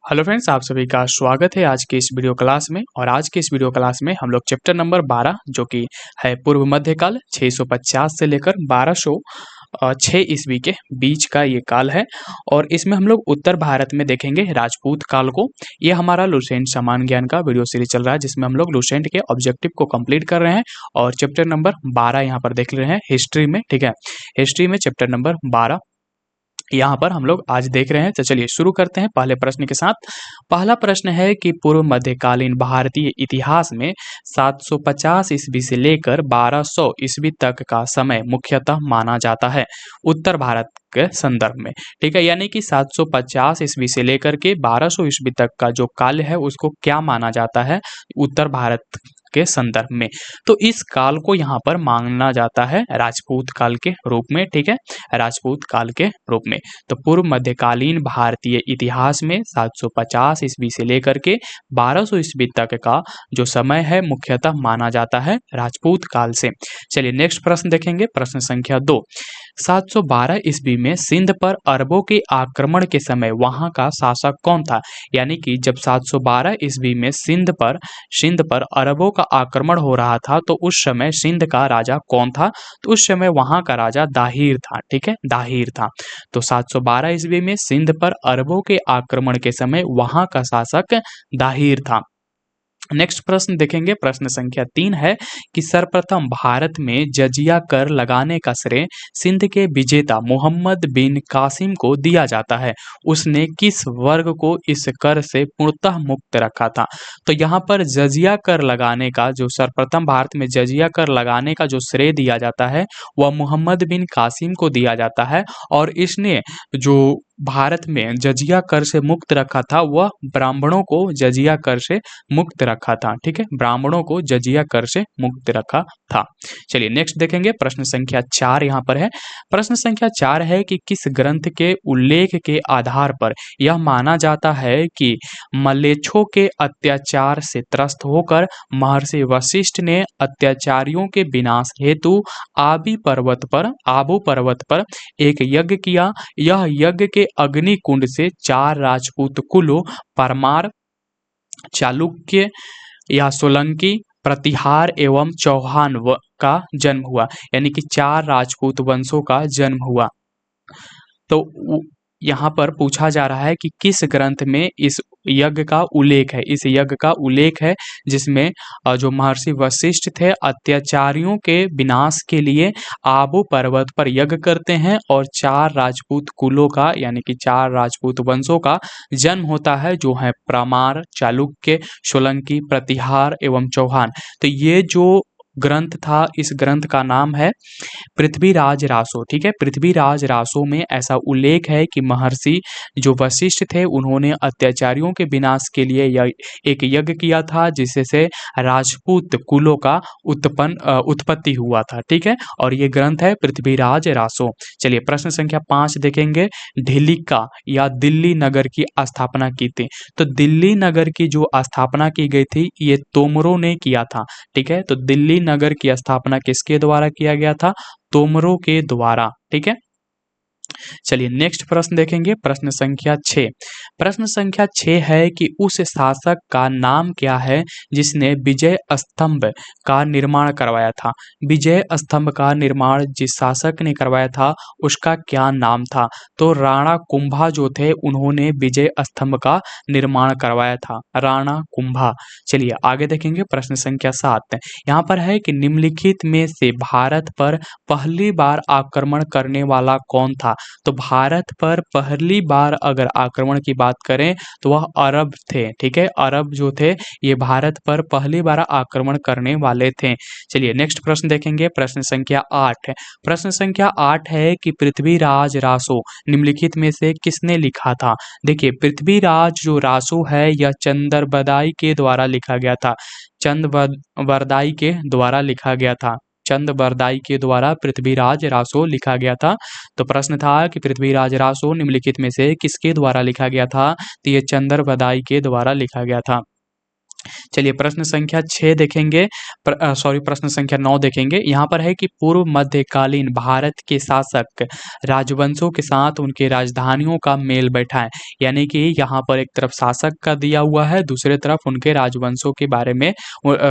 Hello friends, आप सभी का स्वागत है आज के इस वीडियो क्लास में। और आज के इस वीडियो क्लास में हम लोग चैप्टर नंबर 12 जो कि है पूर्व मध्यकाल 650 से लेकर 1206 ईस्वी के बीच का ये काल है। और इसमें हम लोग उत्तर भारत में देखेंगे राजपूत काल को। ये हमारा लुसेंट समान ज्ञान का वीडियो सीरीज चल रहा है जिसमें हम लोग लुसेंट के ऑब्जेक्टिव को कंप्लीट कर रहे हैं और चैप्टर नंबर 12 यहाँ पर देख रहे हैं हिस्ट्री में। ठीक है, हिस्ट्री में चैप्टर नंबर 12 यहाँ पर हम लोग आज देख रहे हैं। तो चलिए शुरू करते हैं पहले प्रश्न के साथ। पहला प्रश्न है कि पूर्व मध्यकालीन भारतीय इतिहास में 750 ईस्वी से लेकर 1200 ईस्वी तक का समय मुख्यतः माना जाता है उत्तर भारत के संदर्भ में। ठीक है, यानी कि 750 ईस्वी से लेकर के 1200 ईस्वी तक का जो काल है उसको क्या माना जाता है उत्तर भारत के संदर्भ में। तो इस काल को यहाँ पर माना जाता है राजपूत काल के रूप में। ठीक है, राजपूत काल के रूप में। तो पूर्व मध्यकालीन भारतीय इतिहास में 750 ईस्वी से लेकर के 1200 ईस्वी तक का जो समय है मुख्यतः माना जाता है राजपूत काल से। चलिए नेक्स्ट प्रश्न देखेंगे, प्रश्न संख्या 2। 712 ईस्वी में सिंध पर अरबों के आक्रमण के समय वहां का शासक कौन था? यानी कि जब 712 ईस्वी में सिंध पर अरबों का आक्रमण हो रहा था तो उस समय सिंध का राजा कौन था? तो उस समय वहां का राजा दाहिर था। ठीक है, दाहिर था। तो 712 ईस्वी में सिंध पर अरबों के आक्रमण के समय वहां का शासक दाहिर था। नेक्स्ट प्रश्न देखेंगे, प्रश्न संख्या 3 है कि सर्वप्रथम भारत में जजिया कर लगाने का श्रेय सिंध के विजेता मोहम्मद बिन कासिम को दिया जाता है। उसने किस वर्ग को इस कर से पूर्णतः मुक्त रखा था? तो यहाँ पर जजिया कर लगाने का जो सर्वप्रथम भारत में जजिया कर लगाने का जो श्रेय दिया जाता है वह मोहम्मद बिन कासिम को दिया जाता है। और इसने जो भारत में जजिया कर से मुक्त रखा था वह ब्राह्मणों को जजिया कर से मुक्त रखा था। ठीक है, ब्राह्मणों को जजिया कर से मुक्त रखा था। चलिए नेक्स्ट देखेंगे, प्रश्न संख्या 4 यहाँ पर है। प्रश्न संख्या 4 है कि किस ग्रंथ के उल्लेख के आधार पर यह माना जाता है कि मलेच्छों के अत्याचार से त्रस्त होकर महर्षि वशिष्ठ ने अत्याचारियों के विनाश हेतु आबू पर्वत पर एक यज्ञ किया। यह यज्ञ के अग्नि कुंड से 4 राजपूत कुलों परमार, चालुक्य या सोलंकी, प्रतिहार एवं चौहान का जन्म हुआ। यानी कि 4 राजपूत वंशों का जन्म हुआ। तो यहाँ पर पूछा जा रहा है कि किस ग्रंथ में इस यज्ञ का उल्लेख है। इस यज्ञ का उल्लेख है जिसमें जो महर्षि वशिष्ठ थे अत्याचारियों के विनाश के लिए आबू पर्वत पर यज्ञ करते हैं और 4 राजपूत कुलों का यानी कि 4 राजपूत वंशों का जन्म होता है जो है परमार, चालुक्य, सोलंकी, प्रतिहार एवं चौहान। तो ये जो ग्रंथ था इस ग्रंथ का नाम है पृथ्वीराज रासो। ठीक है, पृथ्वीराज रासो में ऐसा उल्लेख है कि महर्षि जो वशिष्ठ थे उन्होंने अत्याचारियों के विनाश के लिए एक यज्ञ किया था जिससे से राजपूत कुलों का उत्पत्ति हुआ था। ठीक है, और ये ग्रंथ है पृथ्वीराज रासो। चलिए प्रश्न संख्या 5 देखेंगे, ढिलिका या दिल्ली नगर की स्थापना की थी। तो दिल्ली नगर की जो स्थापना की गई थी ये तोमरों ने किया था। ठीक है, तो दिल्ली नगर की स्थापना किसके द्वारा किया गया था? तोमरों के द्वारा। ठीक है, चलिए नेक्स्ट प्रश्न देखेंगे, प्रश्न संख्या 6। प्रश्न संख्या 6 है कि उस शासक का नाम क्या है जिसने विजय स्तंभ का निर्माण करवाया था? विजय स्तंभ का निर्माण जिस शासक ने करवाया था उसका क्या नाम था? तो राणा कुंभा जो थे उन्होंने विजय स्तंभ का निर्माण करवाया था, राणा कुंभा। चलिए आगे देखेंगे, प्रश्न संख्या 7। यहाँ पर है कि निम्नलिखित में से भारत पर पहली बार आक्रमण करने वाला कौन था? तो भारत पर पहली बार अगर आक्रमण की बात करें तो वह अरब थे। ठीक है, अरब जो थे ये भारत पर पहली बार आक्रमण करने वाले थे। चलिए नेक्स्ट प्रश्न देखेंगे, प्रश्न संख्या 8। प्रश्न संख्या 8 है कि पृथ्वीराज रासो निम्नलिखित में से किसने लिखा था? देखिए पृथ्वीराज जो रासो है यह चंद्रबदाई के द्वारा लिखा गया था। चंद्रबरदाई के द्वारा लिखा गया था। चंद्रबरदाई के द्वारा पृथ्वीराज रासो लिखा गया था। तो प्रश्न था कि पृथ्वीराज रासो निम्नलिखित में से किसके द्वारा लिखा गया था? तो ये चंद्रबरदाई के द्वारा लिखा गया था। चलिए प्रश्न संख्या 6 देखेंगे, प्रश्न संख्या 9 देखेंगे। यहाँ पर है कि पूर्व मध्यकालीन भारत के शासक राजवंशों के साथ उनके राजधानियों का मेल बैठाएं। यानी कि यहाँ पर एक तरफ शासक का दिया हुआ है, दूसरे तरफ उनके राजवंशों के बारे में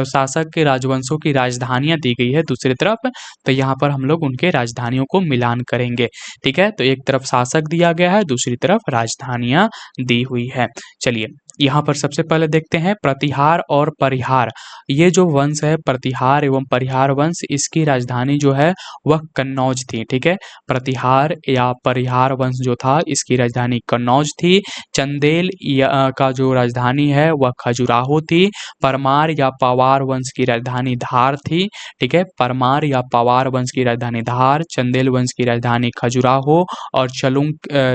शासक के राजवंशों की राजधानियां दी गई है दूसरी तरफ। तो यहाँ पर हम लोग उनके राजधानियों को मिलान करेंगे। ठीक है, तो एक तरफ शासक दिया गया है, दूसरी तरफ राजधानियां दी हुई है। चलिए यहाँ पर सबसे पहले देखते हैं प्रतिहार और परिहार। ये जो वंश है प्रतिहार एवं परिहार वंश, इसकी राजधानी जो है वह कन्नौज थी। ठीक है, प्रतिहार या परिहार वंश जो था इसकी राजधानी कन्नौज थी। चंदेल का जो राजधानी है वह खजुराहो थी। परमार या पवार वंश की राजधानी धार थी। ठीक है, परमार या पवार वंश की राजधानी धार, चंदेल वंश की राजधानी खजुराहो और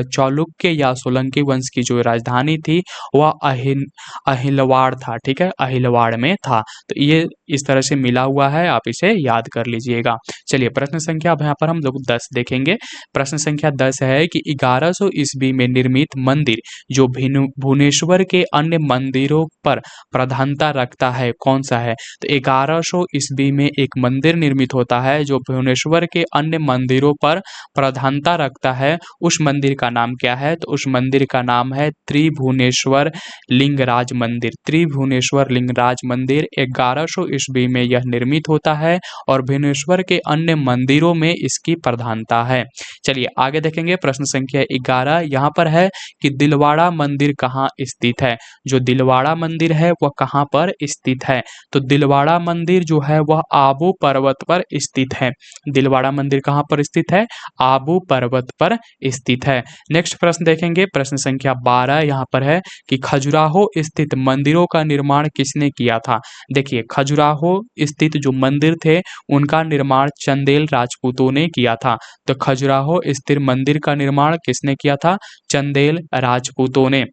चालुक्य या सोलंकी वंश की जो राजधानी थी वह अहिलवाड़ था। ठीक है, अहिलवाड़ में था। तो ये इस तरह से मिला हुआ है, आप इसे याद कर लीजिएगा। चलिए प्रश्न संख्या अब यहाँ पर हम लोग 10 देखेंगे। प्रश्न संख्या 10 है कि 1100 ईस्वी में निर्मित मंदिर जो भुवनेश्वर के अन्य मंदिरों पर प्रधानता रखता है कौन सा है? तो 1100 ईस्वी में एक मंदिर निर्मित होता है जो भुवनेश्वर के अन्य मंदिरों पर प्रधानता रखता है। उस मंदिर का नाम क्या है? तो उस मंदिर का नाम है त्रिभुवनेश्वर लिंगराज मंदिर। त्रिभुवनेश्वर लिंगराज मंदिर 1100 ईस्वी में यह निर्मित होता है और भुवनेश्वर के अन्य मंदिरों में इसकी प्रधानता है। चलिए आगे देखेंगे प्रश्न संख्या 11। यहाँ पर है कि दिलवाड़ा मंदिर कहाँ स्थित है? जो दिलवाड़ा मंदिर है वह कहाँ पर स्थित है? तो दिलवाड़ा मंदिर जो है वह आबू पर्वत पर स्थित है। दिलवाड़ा मंदिर कहाँ पर स्थित है? आबू पर्वत पर स्थित है। नेक्स्ट प्रश्न देखेंगे प्रश्न संख्या 12। यहाँ पर है कि खजुराहो स्थित मंदिरों का निर्माण किसने किया था? देखिए खजुराहो स्थित जो मंदिर थे उनका निर्माण चंदेल राजपूतों ने किया था। तो खजुराहो स्थित मंदिर का निर्माण किसने किया था? चंदेल राजपूतों ने।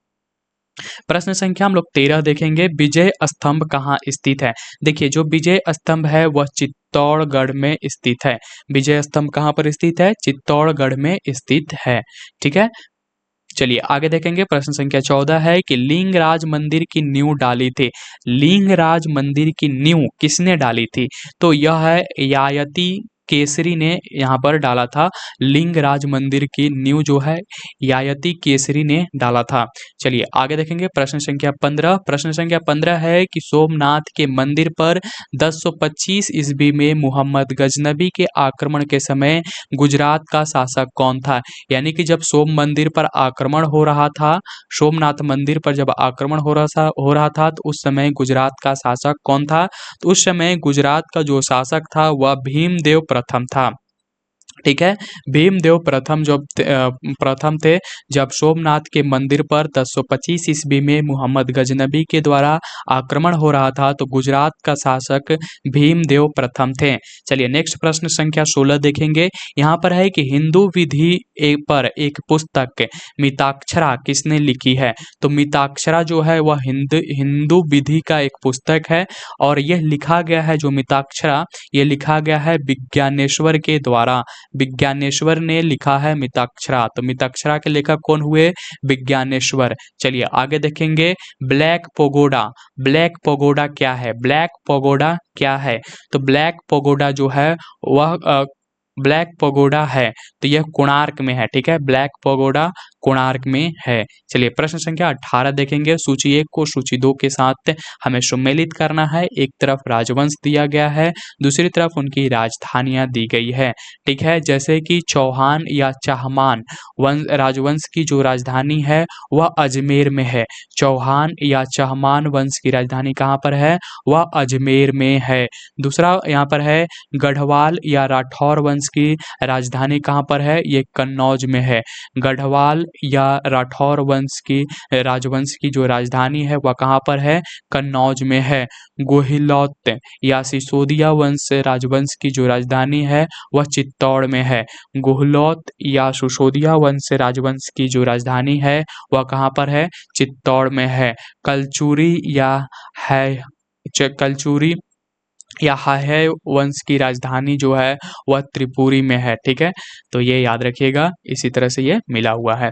प्रश्न संख्या हम लोग 13 देखेंगे। विजय स्तंभ कहाँ स्थित है? देखिए जो विजय स्तंभ है वह चित्तौड़गढ़ में स्थित है। विजय स्तंभ कहाँ पर स्थित है? चित्तौड़गढ़ में स्थित है। ठीक है, चलिए आगे देखेंगे प्रश्न संख्या 14 है कि लिंगराज मंदिर की नींव डाली थी। लिंगराज मंदिर की नींव किसने डाली थी? तो यह है यायती केसरी ने यहाँ पर डाला था। लिंगराज मंदिर की नींव जो है यायती केसरी ने डाला था। चलिए आगे देखेंगे प्रश्न संख्या 15। प्रश्न संख्या 15 है कि सोमनाथ के मंदिर पर 1025 ईस्वी में मोहम्मद गजनबी के आक्रमण के समय गुजरात का शासक कौन था? यानी कि जब सोम मंदिर पर आक्रमण हो रहा था, सोमनाथ मंदिर पर जब आक्रमण हो रहा था तो उस समय गुजरात का शासक कौन था? तो उस समय गुजरात का जो शासक था वह भीमदेव प्रथम था। ठीक है, भीमदेव प्रथम जब प्रथम थे जब सोमनाथ के मंदिर पर 1025 ईस्वी में मोहम्मद गजनबी के द्वारा आक्रमण हो रहा था तो गुजरात का शासक भीमदेव प्रथम थे। चलिए नेक्स्ट प्रश्न संख्या 16 देखेंगे। यहाँ पर है कि हिंदू विधि पर एक पुस्तक मिताक्षरा किसने लिखी है? तो मिताक्षरा जो है वह हिंदू विधि का एक पुस्तक है और यह लिखा गया है जो मिताक्षरा ये लिखा गया है विज्ञानेश्वर के द्वारा। विज्ञानेश्वर ने लिखा है मिताक्षरा। तो मिताक्षरा के लेखक कौन हुए? विज्ञानेश्वर। चलिए आगे देखेंगे ब्लैक पगोडा। ब्लैक पगोडा क्या है? ब्लैक पगोडा क्या है? तो ब्लैक पगोडा जो है वह ब्लैक पगोडा है तो यह कोणार्क में है। ठीक है, ब्लैक पगोडा कोणार्क में है। चलिए प्रश्न संख्या 18 देखेंगे। सूची 1 को सूची 2 के साथ हमें सम्मिलित करना है। एक तरफ राजवंश दिया गया है, दूसरी तरफ उनकी राजधानियां दी गई है। ठीक है, जैसे कि चौहान या चाहमान राजवंश की जो राजधानी है वह अजमेर में है। चौहान या चाहमान वंश की राजधानी कहाँ पर है? वह अजमेर में है। दूसरा यहाँ पर है गढ़वाल या राठौर वंश की राजधानी कहाँ पर है? ये कन्नौज में है। गढ़वाल या राठौर वंश की राजवंश की जो राजधानी है वह कहाँ पर है? कन्नौज में है। गोहिलौत या सिसोदिया वंश राजवंश की जो राजधानी है वह चित्तौड़ में है। गोहलौत या सिसोदिया वंश राजवंश की जो राजधानी है वह कहाँ पर है? चित्तौड़ में है। कलचुरी या है वंश की राजधानी जो है वह त्रिपुरी में है। ठीक है, तो ये याद रखिएगा, इसी तरह से ये मिला हुआ है।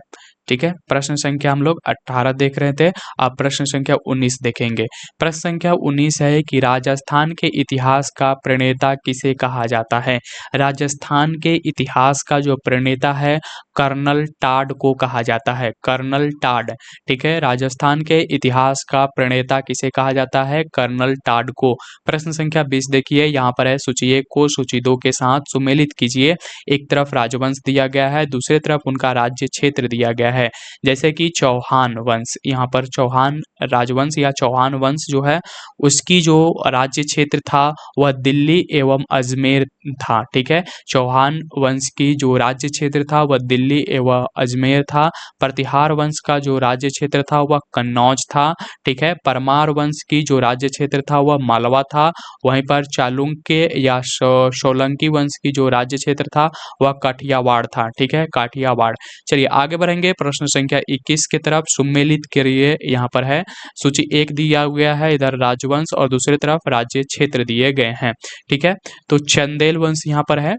ठीक है, प्रश्न संख्या हम लोग 18 देख रहे थे, अब प्रश्न संख्या 19 देखेंगे। प्रश्न संख्या 19 है कि राजस्थान के इतिहास का प्रणेता किसे कहा जाता है। राजस्थान के इतिहास का जो प्रणेता है कर्नल टाड को कहा जाता है, कर्नल टाड। ठीक है, राजस्थान के इतिहास का प्रणेता किसे कहा जाता है, कर्नल टाड को। प्रश्न संख्या 20 देखिए, यहाँ पर है सूची 1 को सूची 2 के साथ सुमेलित कीजिए। एक तरफ राजवंश दिया गया है, दूसरी तरफ उनका राज्य क्षेत्र दिया गया है। जैसे कि चौहान वंश, यहाँ पर चौहान राजवंश या चौहान वंश जो है उसकी जो राज्य क्षेत्र था वह दिल्ली एवं अजमेर था। ठीक है, चौहान वंश की जो राज्य क्षेत्र था वह दिल्ली एवं अजमेर था। प्रतिहार वंश का जो राज्य क्षेत्र था वह कन्नौज था। ठीक है, परमार वंश की जो राज्य क्षेत्र था वह मालवा था। वहीं पर चालुक्य या सोलंकी वंश की जो राज्य क्षेत्र था वह काठियावाड़ था। ठीक है, काठियावाड़। चलिए आगे बढ़ेंगे प्रश्न संख्या 21 की तरफ। सुमेलित करिए, यहाँ पर है सूची 1 दिया गया है, इधर राजवंश और दूसरी तरफ राज्य क्षेत्र दिए गए हैं। ठीक है, तो चंदेल वंश यहाँ पर है,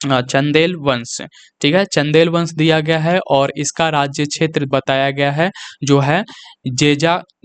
चंदेल वंश। ठीक है, चंदेल वंश दिया गया है और इसका राज्य क्षेत्र बताया गया है जो है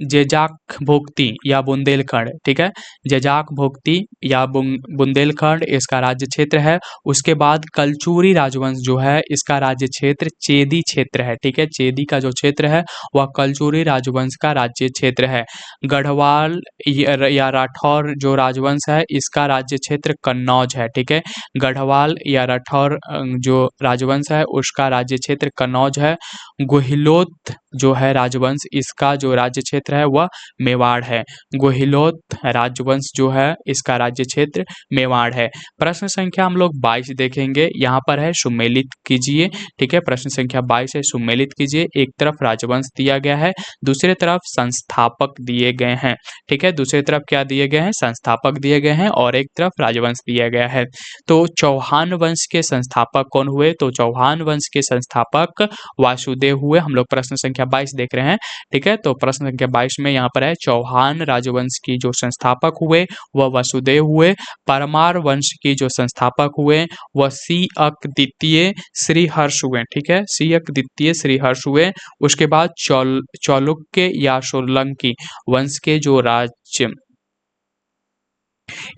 जेजाक भोक्ति या बुंदेलखंड। ठीक है, जेजाक भोक्ति या बुंदेलखंड इसका राज्य क्षेत्र है। उसके बाद कलचुरी राजवंश जो है इसका राज्य क्षेत्र चेदी क्षेत्र है। ठीक है, चेदी का जो क्षेत्र है वह कलचुरी राजवंश का राज्य क्षेत्र है। गढ़वाल या राठौर जो राजवंश है इसका राज्य क्षेत्र कन्नौज है। ठीक है, गढ़वाल या राठौर जो राजवंश है उसका राज्य क्षेत्र कन्नौज है। गोहिलोत जो है राजवंश इसका जो राज्य क्षेत्र है वह मेवाड़ है। गोहिलोत राजवंश जो है इसका राज्य क्षेत्र मेवाड़ है। प्रश्न संख्या हम लोग 22 देखेंगे, यहाँ पर है सुमेलित कीजिए। ठीक है, प्रश्न संख्या 22 है, सुमेलित कीजिए। एक तरफ राजवंश दिया गया है, दूसरी तरफ संस्थापक दिए गए हैं। ठीक है, दूसरी तरफ क्या दिए गए हैं, संस्थापक दिए गए हैं और एक तरफ राजवंश दिया गया है। तो चौहान वंश के संस्थापक कौन हुए, तो चौहान वंश के संस्थापक वासुदेव हुए। हम लोग प्रश्न संख्या 22 देख रहे हैं। ठीक है, तो प्रश्न संख्या 22 में यहाँ पर है चौहान राजवंश की जो संस्थापक हुए वह वासुदेव हुए। परमार वंश की जो संस्थापक हुए वह सी.अक द्वितीय श्रीहर्ष हुए। ठीक है, सी.अक द्वितीय श्रीहर्ष हुए। उसके बाद चालुक्य या सोलंकी वंश के जो राज्य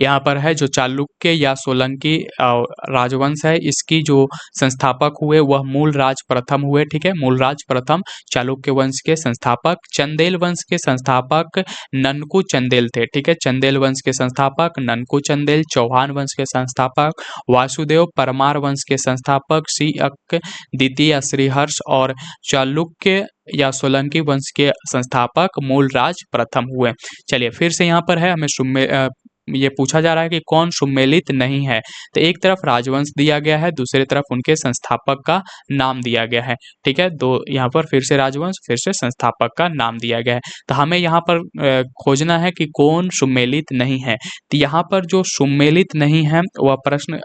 यहाँ पर है जो चालुक्य या सोलंकी राजवंश है इसकी जो संस्थापक हुए वह मूलराज प्रथम हुए। ठीक है, मूलराज प्रथम चालुक्य वंश के संस्थापक। चंदेल वंश के संस्थापक ननकू चंदेल थे। ठीक है, चंदेल वंश के संस्थापक ननकू चंदेल। चौहान वंश के संस्थापक वासुदेव। परमार वंश के संस्थापक सी.अक द्वितीय श्रीहर्ष और चालुक्य या सोलंकी वंश के संस्थापक मूलराज प्रथम हुए। चलिए फिर से यहाँ पर है हमें ये पूछा जा रहा है कि कौन सुमेलित नहीं है, तो एक तरफ राजवंश दिया गया है, दूसरी तरफ उनके संस्थापक का नाम दिया गया है। ठीक है, दो यहाँ पर फिर से राजवंश फिर से संस्थापक का नाम दिया गया है। तो हमें यहाँ पर खोजना है कि कौन सुमेलित नहीं है। तो यहाँ पर जो सुमेलित नहीं है वह प्रश्न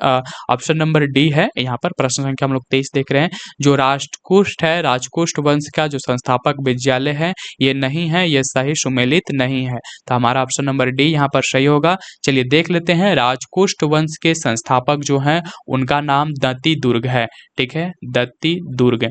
ऑप्शन नंबर डी है। यहाँ पर प्रश्न संख्या हम लोग 23 देख रहे हैं। जो राष्ट्रकूट है, राजकोष्ठ वंश का जो संस्थापक विद्यालय है ये नहीं है, ये सही सुमेलित नहीं है। तो हमारा ऑप्शन नंबर डी यहाँ पर सही होगा। चलिए देख लेते हैं, राजकोष्ठ वंश के संस्थापक जो हैं उनका नाम दत्ती दुर्ग है। ठीक है, दत्ती दुर्ग।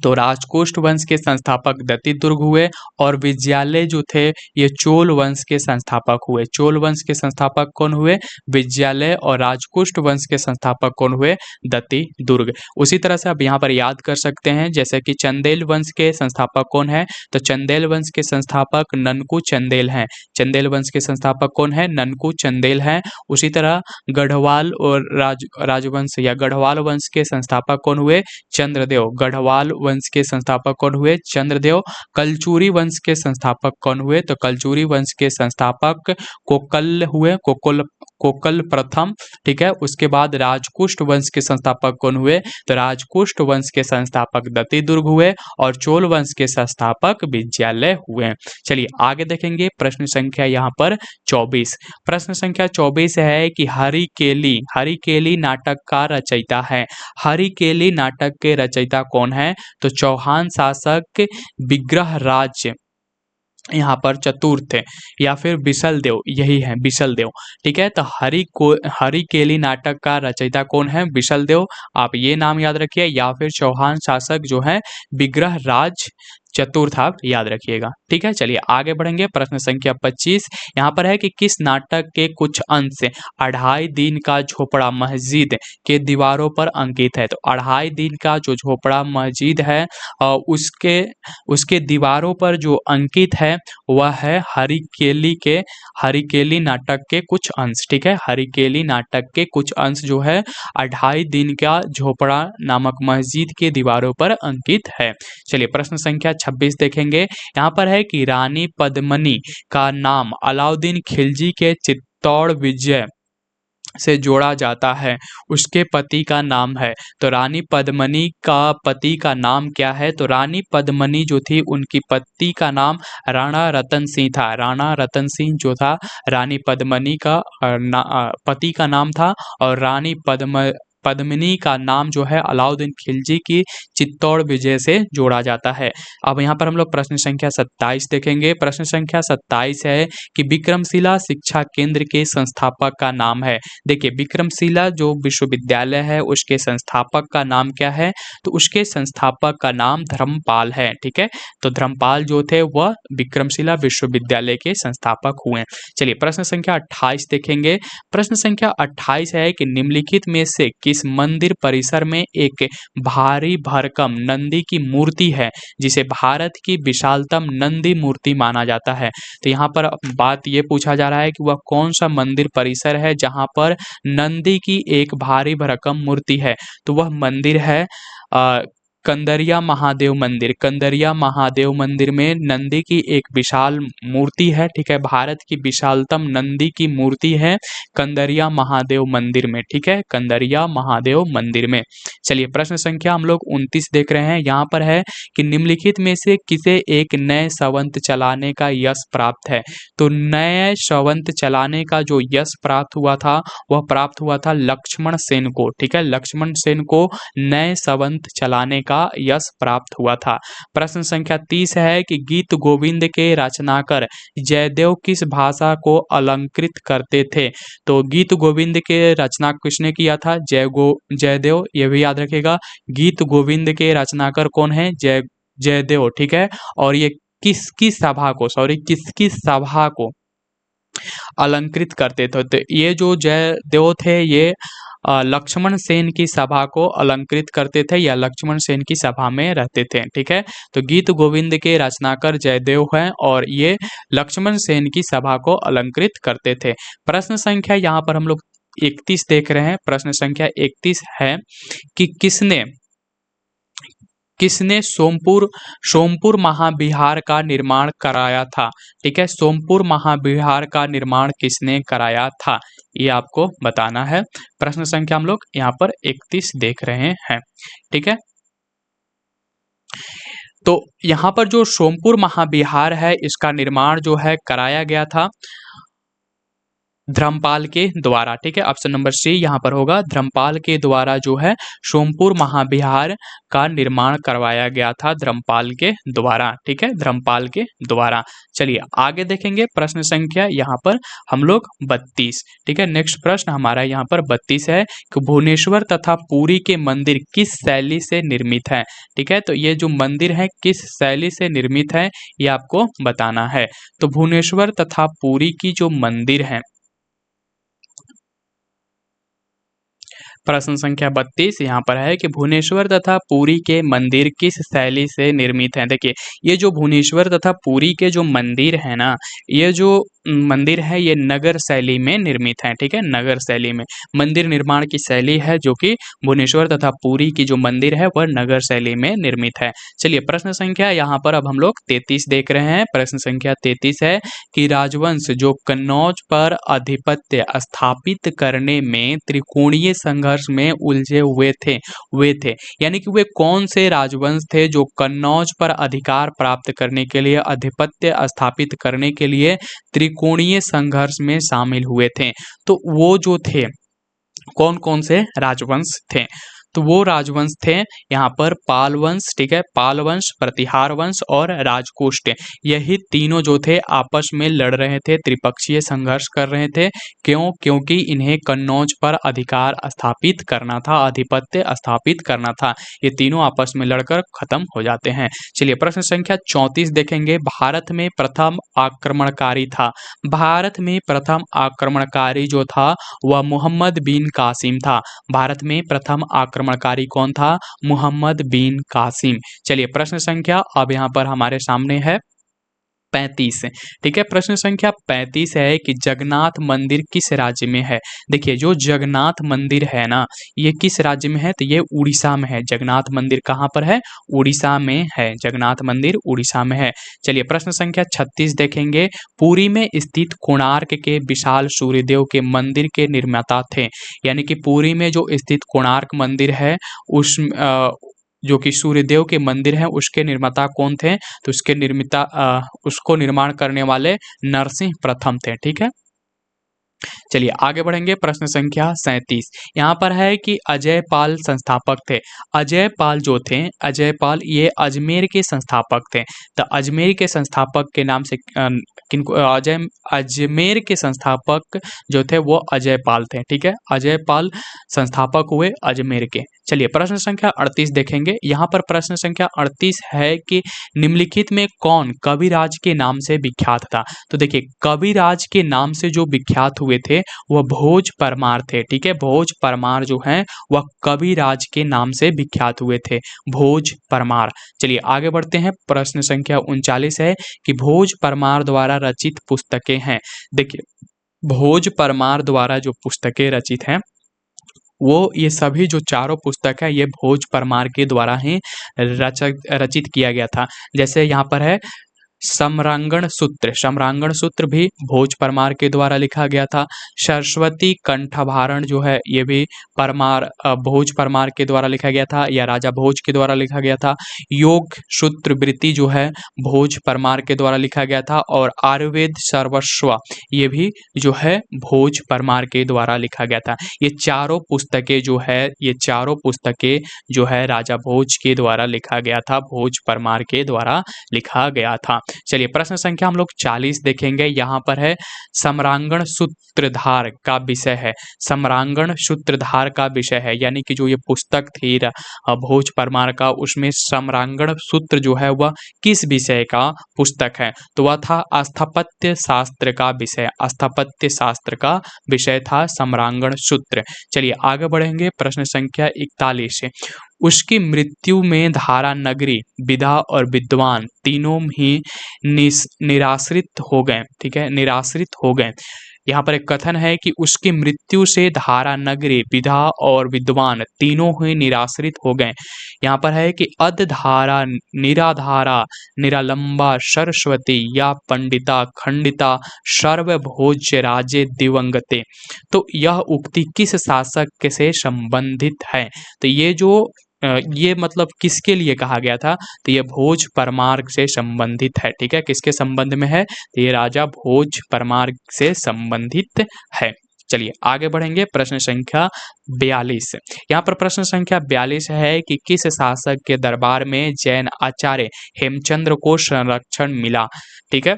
तो राजकोष्ठ वंश के संस्थापक दत्ती दुर्ग हुए और विद्यालय जो थे ये चोल वंश के संस्थापक हुए। चोल वंश के संस्थापक कौन हुए, विद्यालय। और राजकोष्ठ वंश के संस्थापक कौन हुए, दत्ती दुर्ग। उसी तरह से आप यहाँ पर याद कर सकते हैं, जैसे कि चंदेल वंश के संस्थापक कौन है, तो चंदेल वंश के संस्थापक ननकू चंदेल हैं। चंदेल वंश के संस्थापक कौन है, ननकू चंदेल हैं। उसी तरह गढ़वाल और राजवंश या गढ़वाल वंश के संस्थापक कौन हुए, चंद्रदेव। गढ़वाल वंश के संस्थापक कौन हुए, चंद्रदेव। कलचुरी वंश के संस्थापक कौन हुए, तो कलचुरी वंश के संस्थापक कोकल हुए, कोकल प्रथम। ठीक है, उसके बाद राजकोष्ठ वंश के संस्थापक कौन हुए, तो राजकोष्ठ वंश के संस्थापक दत्ती दुर्ग हुए और चोल वंश के संस्थापक विद्यालय हुए। चलिए आगे देखेंगे प्रश्न संख्या यहाँ पर 24। प्रश्न संख्या 24 है कि हरिकेली नाटक का रचयिता है। हरिकेली नाटक के रचयिता कौन है, तो चौहान शासक विग्रहराज यहाँ पर चतुर्थ या फिर बिसल देव, यही है बिसल देव। ठीक है, तो हरिकेली नाटक का रचयिता कौन है? बिसल देव, आप ये नाम याद रखिए। या फिर चौहान शासक जो है विग्रह राज चतुर्थ, आप याद रखिएगा। ठीक है, चलिए आगे बढ़ेंगे। प्रश्न संख्या 25 यहाँ पर है कि किस नाटक के कुछ अंश अढ़ाई दिन का झोपड़ा मस्जिद के दीवारों पर अंकित है? तो अढ़ाई दिन का जो झोपड़ा मस्जिद है उसके उसके दीवारों पर जो अंकित है वह है हरिकेली नाटक के कुछ अंश। ठीक है, हरिकेली नाटक के कुछ अंश जो है अढ़ाई दिन का झोपड़ा नामक मस्जिद के दीवारों पर अंकित है। चलिए प्रश्न संख्या 26 देखेंगे। यहाँ पर है कि रानी पद्मिनी का नाम अलाउद्दीन खिलजी के चित्तौड़ विजय से जोड़ा जाता है, उसके पति का नाम है। तो रानी पद्मिनी का पति का नाम क्या है? तो रानी पद्मिनी जो थी उनकी पति का नाम राणा रतन सिंह था। राणा रतन सिंह जो था रानी पद्मिनी का पति का नाम था, और रानी पद्मिनी का नाम जो है अलाउद्दीन खिलजी की चित्तौड़ विजय से जोड़ा जाता है। अब यहाँ पर हम लोग प्रश्न संख्या 27 देखेंगे। प्रश्न संख्या 27 है कि विक्रमशिला शिक्षा केंद्र के संस्थापक का नाम है। देखिए विक्रमशिला जो विश्वविद्यालय है उसके संस्थापक का नाम क्या है? तो उसके संस्थापक का नाम धर्मपाल है। ठीक है, तो धर्मपाल जो थे वह विक्रमशिला विश्वविद्यालय के संस्थापक हुए। चलिए प्रश्न संख्या 28 देखेंगे। प्रश्न संख्या 28 है कि निम्नलिखित में से किस मंदिर परिसर में एक भारी भरकम नंदी की मूर्ति है जिसे भारत की विशालतम नंदी मूर्ति माना जाता है? तो यहाँ पर बात ये पूछा जा रहा है कि वह कौन सा मंदिर परिसर है जहाँ पर नंदी की एक भारी भरकम मूर्ति है? तो वह मंदिर है कंदरिया महादेव मंदिर। कंदरिया महादेव मंदिर में नंदी की एक विशाल मूर्ति है। ठीक है, भारत की विशालतम नंदी की मूर्ति है कंदरिया महादेव मंदिर में। ठीक है, कंदरिया महादेव मंदिर में। चलिए प्रश्न संख्या हम लोग 29 देख रहे हैं। यहाँ पर है कि निम्नलिखित में से किसे एक नए संवत चलाने का यश प्राप्त है? तो नए संवत चलाने का जो यश प्राप्त हुआ था वह प्राप्त हुआ था लक्ष्मण सेन को। ठीक है, लक्ष्मण सेन को नए संवत चलाने का यश प्राप्त हुआ था। प्रश्न संख्या 30 है कि गीत गोविंद के रचनाकार जयदेव किस भाषा को अलंकृत करते थे? तो गीत गोविंद के रचना किसने किया था? जयदेव, ये भी याद रखिएगा। गीत गोविंद के रचनाकार कौन है? जयदेव। ठीक है, और ये किसकी सभा को अलंकृत करते थे? तो ये जो जयदेव थे ये लक्ष्मण सेन की सभा को अलंकृत करते थे या लक्ष्मण सेन की सभा में रहते थे। ठीक है, तो गीत गोविंद के रचनाकार जयदेव हैं और ये लक्ष्मण सेन की सभा को अलंकृत करते थे। प्रश्न संख्या यहाँ पर हम लोग 31 देख रहे हैं। प्रश्न संख्या 31 है कि किसने सोमपुर महाविहार का निर्माण कराया था? ठीक है, सोमपुर महाविहार का निर्माण किसने कराया था ये आपको बताना है। प्रश्न संख्या हम लोग यहाँ पर 31 देख रहे हैं। ठीक है, तो यहाँ पर जो सोमपुर महाविहार है इसका निर्माण जो है कराया गया था धर्मपाल के द्वारा। ठीक है, ऑप्शन नंबर सी यहाँ पर होगा। धर्मपाल के द्वारा जो है सोमपुर महाविहार का निर्माण करवाया गया था धर्मपाल के द्वारा। ठीक है, धर्मपाल के द्वारा। चलिए आगे देखेंगे प्रश्न संख्या यहाँ पर हम लोग 32। ठीक है, नेक्स्ट प्रश्न हमारा यहाँ पर 32 है कि भुवनेश्वर तथा पुरी के मंदिर किस शैली से निर्मित है? ठीक है, तो ये जो मंदिर है किस शैली से निर्मित है ये आपको बताना है। तो भुवनेश्वर तथा पुरी की जो मंदिर है, प्रश्न संख्या 32 यहाँ पर है कि भुवनेश्वर तथा पुरी के मंदिर किस शैली से निर्मित हैं? देखिए ये जो भुवनेश्वर तथा पुरी के जो मंदिर है ना, ये जो मंदिर है ये नगर शैली में निर्मित है। ठीक है, नगर शैली में मंदिर निर्माण की शैली है जो कि भुवनेश्वर तथा पुरी की जो मंदिर है वह नगर शैली में निर्मित है। चलिए प्रश्न संख्या यहाँ पर अब हम लोग 33 देख रहे हैं। प्रश्न संख्या 33 है कि राजवंश जो कन्नौज पर आधिपत्य स्थापित करने में त्रिकोणीय संघर्ष में उलझे हुए थे यानी कि वे कौन से राजवंश थे जो कन्नौज पर अधिकार प्राप्त करने के लिए, आधिपत्य स्थापित करने के लिए त्रिकोणीय संघर्ष में शामिल हुए थे? तो वो जो थे कौन कौन से राजवंश थे? तो वो राजवंश थे यहाँ पर पाल वंश, ठीक है, पाल वंश, प्रतिहार वंश और राजकोष्ठ। यही तीनों जो थे आपस में लड़ रहे थे, त्रिपक्षीय संघर्ष कर रहे थे। क्यों? क्योंकि इन्हें कन्नौज पर अधिकार स्थापित करना था, आधिपत्य स्थापित करना था। ये तीनों आपस में लड़कर खत्म हो जाते हैं। चलिए प्रश्न संख्या 34 देखेंगे। भारत में प्रथम आक्रमणकारी था। भारत में प्रथम आक्रमणकारी जो था वह मोहम्मद बिन कासिम था। भारत में प्रथम आक्रमणकारी कौन था? मोहम्मद बिन कासिम। चलिए प्रश्न संख्या अब यहाँ पर हमारे सामने है 35। ठीक है, प्रश्न संख्या 35 है कि जगन्नाथ मंदिर किस राज्य में है। देखिए जो जगन्नाथ मंदिर है ना, ये किस राज्य में है? तो ये उड़ीसा में है। जगन्नाथ मंदिर कहाँ पर है? उड़ीसा में है। जगन्नाथ मंदिर उड़ीसा में है। चलिए प्रश्न संख्या 36 देखेंगे। पुरी में स्थित कोणार्क के विशाल सूर्यदेव के मंदिर के निर्माता थे। यानी कि पुरी में जो स्थित कोणार्क मंदिर है उस जो कि सूर्यदेव के मंदिर हैं उसके निर्माता कौन थे? तो उसको निर्माण करने वाले नरसिंह प्रथम थे। ठीक है, चलिए आगे बढ़ेंगे। प्रश्न संख्या 37 यहाँ पर है कि अजय पाल संस्थापक थे। अजय पाल जो थे, अजय पाल ये अजमेर के संस्थापक थे। तो अजमेर के संस्थापक के नाम से किनको अजमेर के संस्थापक जो थे वो अजय पाल थे। ठीक है, अजय पाल संस्थापक हुए अजमेर के। चलिए प्रश्न संख्या 38 देखेंगे। यहाँ पर प्रश्न संख्या 38 है कि निम्नलिखित में कौन कविराज के नाम से विख्यात था। तो देखिए कविराज के नाम से जो विख्यात हुए थे वह भोज परमार थे। ठीक है, भोज परमार जो हैं वह कविराज के नाम से विख्यात हुए थे, भोज परमार। चलिए आगे बढ़ते हैं। प्रश्न संख्या 39 है कि भोज परमार द्वारा रचित पुस्तकें हैं। देखिए भोज परमार द्वारा जो पुस्तकें रचित हैं वो ये सभी जो चारों पुस्तक है ये भोज परमार के द्वारा ही रचित किया गया था। जैसे यहाँ पर है सम्रांगण सूत्र, सम्रांगण सूत्र भी भोज परमार के द्वारा लिखा गया था। सरस्वती कंठभारण जो है ये भी भोज परमार के द्वारा लिखा गया था या राजा भोज के द्वारा लिखा गया था। योग सूत्र वृत्ति जो है भोज परमार के द्वारा लिखा गया था। और आयुर्वेद सर्वस्व ये भी जो है भोज परमार के द्वारा लिखा गया था। ये चारों पुस्तकें जो है, ये चारों पुस्तकें जो है राजा भोज के द्वारा लिखा गया था, भोज परमार के द्वारा लिखा गया था। चलिए प्रश्न संख्या हम लोग 40 देखेंगे। यहाँ पर है सम्रांगण सूत्रधार का विषय है। सम्रांगण सूत्रधार का विषय है यानी कि जो ये पुस्तक थी भोज परमार का, उसमें सम्रांगण सूत्र जो है वह किस विषय का पुस्तक है? तो वह था स्थापत्य शास्त्र का विषय। स्थापत्य शास्त्र का विषय था सम्रांगण सूत्र। चलिए आगे बढ़ेंगे। प्रश्न संख्या 41 उसकी मृत्यु में धारा नगरी, विधा और विद्वान तीनों ही निराश्रित हो गए। ठीक है, निराश्रित हो गए। यहाँ पर एक कथन है कि उसकी मृत्यु से धारा नगरी, विधा और विद्वान तीनों ही निराश्रित हो गए। यहाँ पर है कि अधधारा, निराधारा, निरालंबा, सरस्वती या पंडिता, खंडिता, सर्वभोज्य राजे दिवंगते। तो यह उक्ति किस शासक से संबंधित है? तो ये मतलब किसके लिए कहा गया था? तो ये भोज परमार से संबंधित है। ठीक है, किसके संबंध में है? तो ये राजा भोज परमार से संबंधित है। चलिए आगे बढ़ेंगे। प्रश्न संख्या 42 यहाँ पर प्रश्न संख्या 42 है कि किस शासक के दरबार में जैन आचार्य हेमचंद्र को संरक्षण मिला। ठीक है,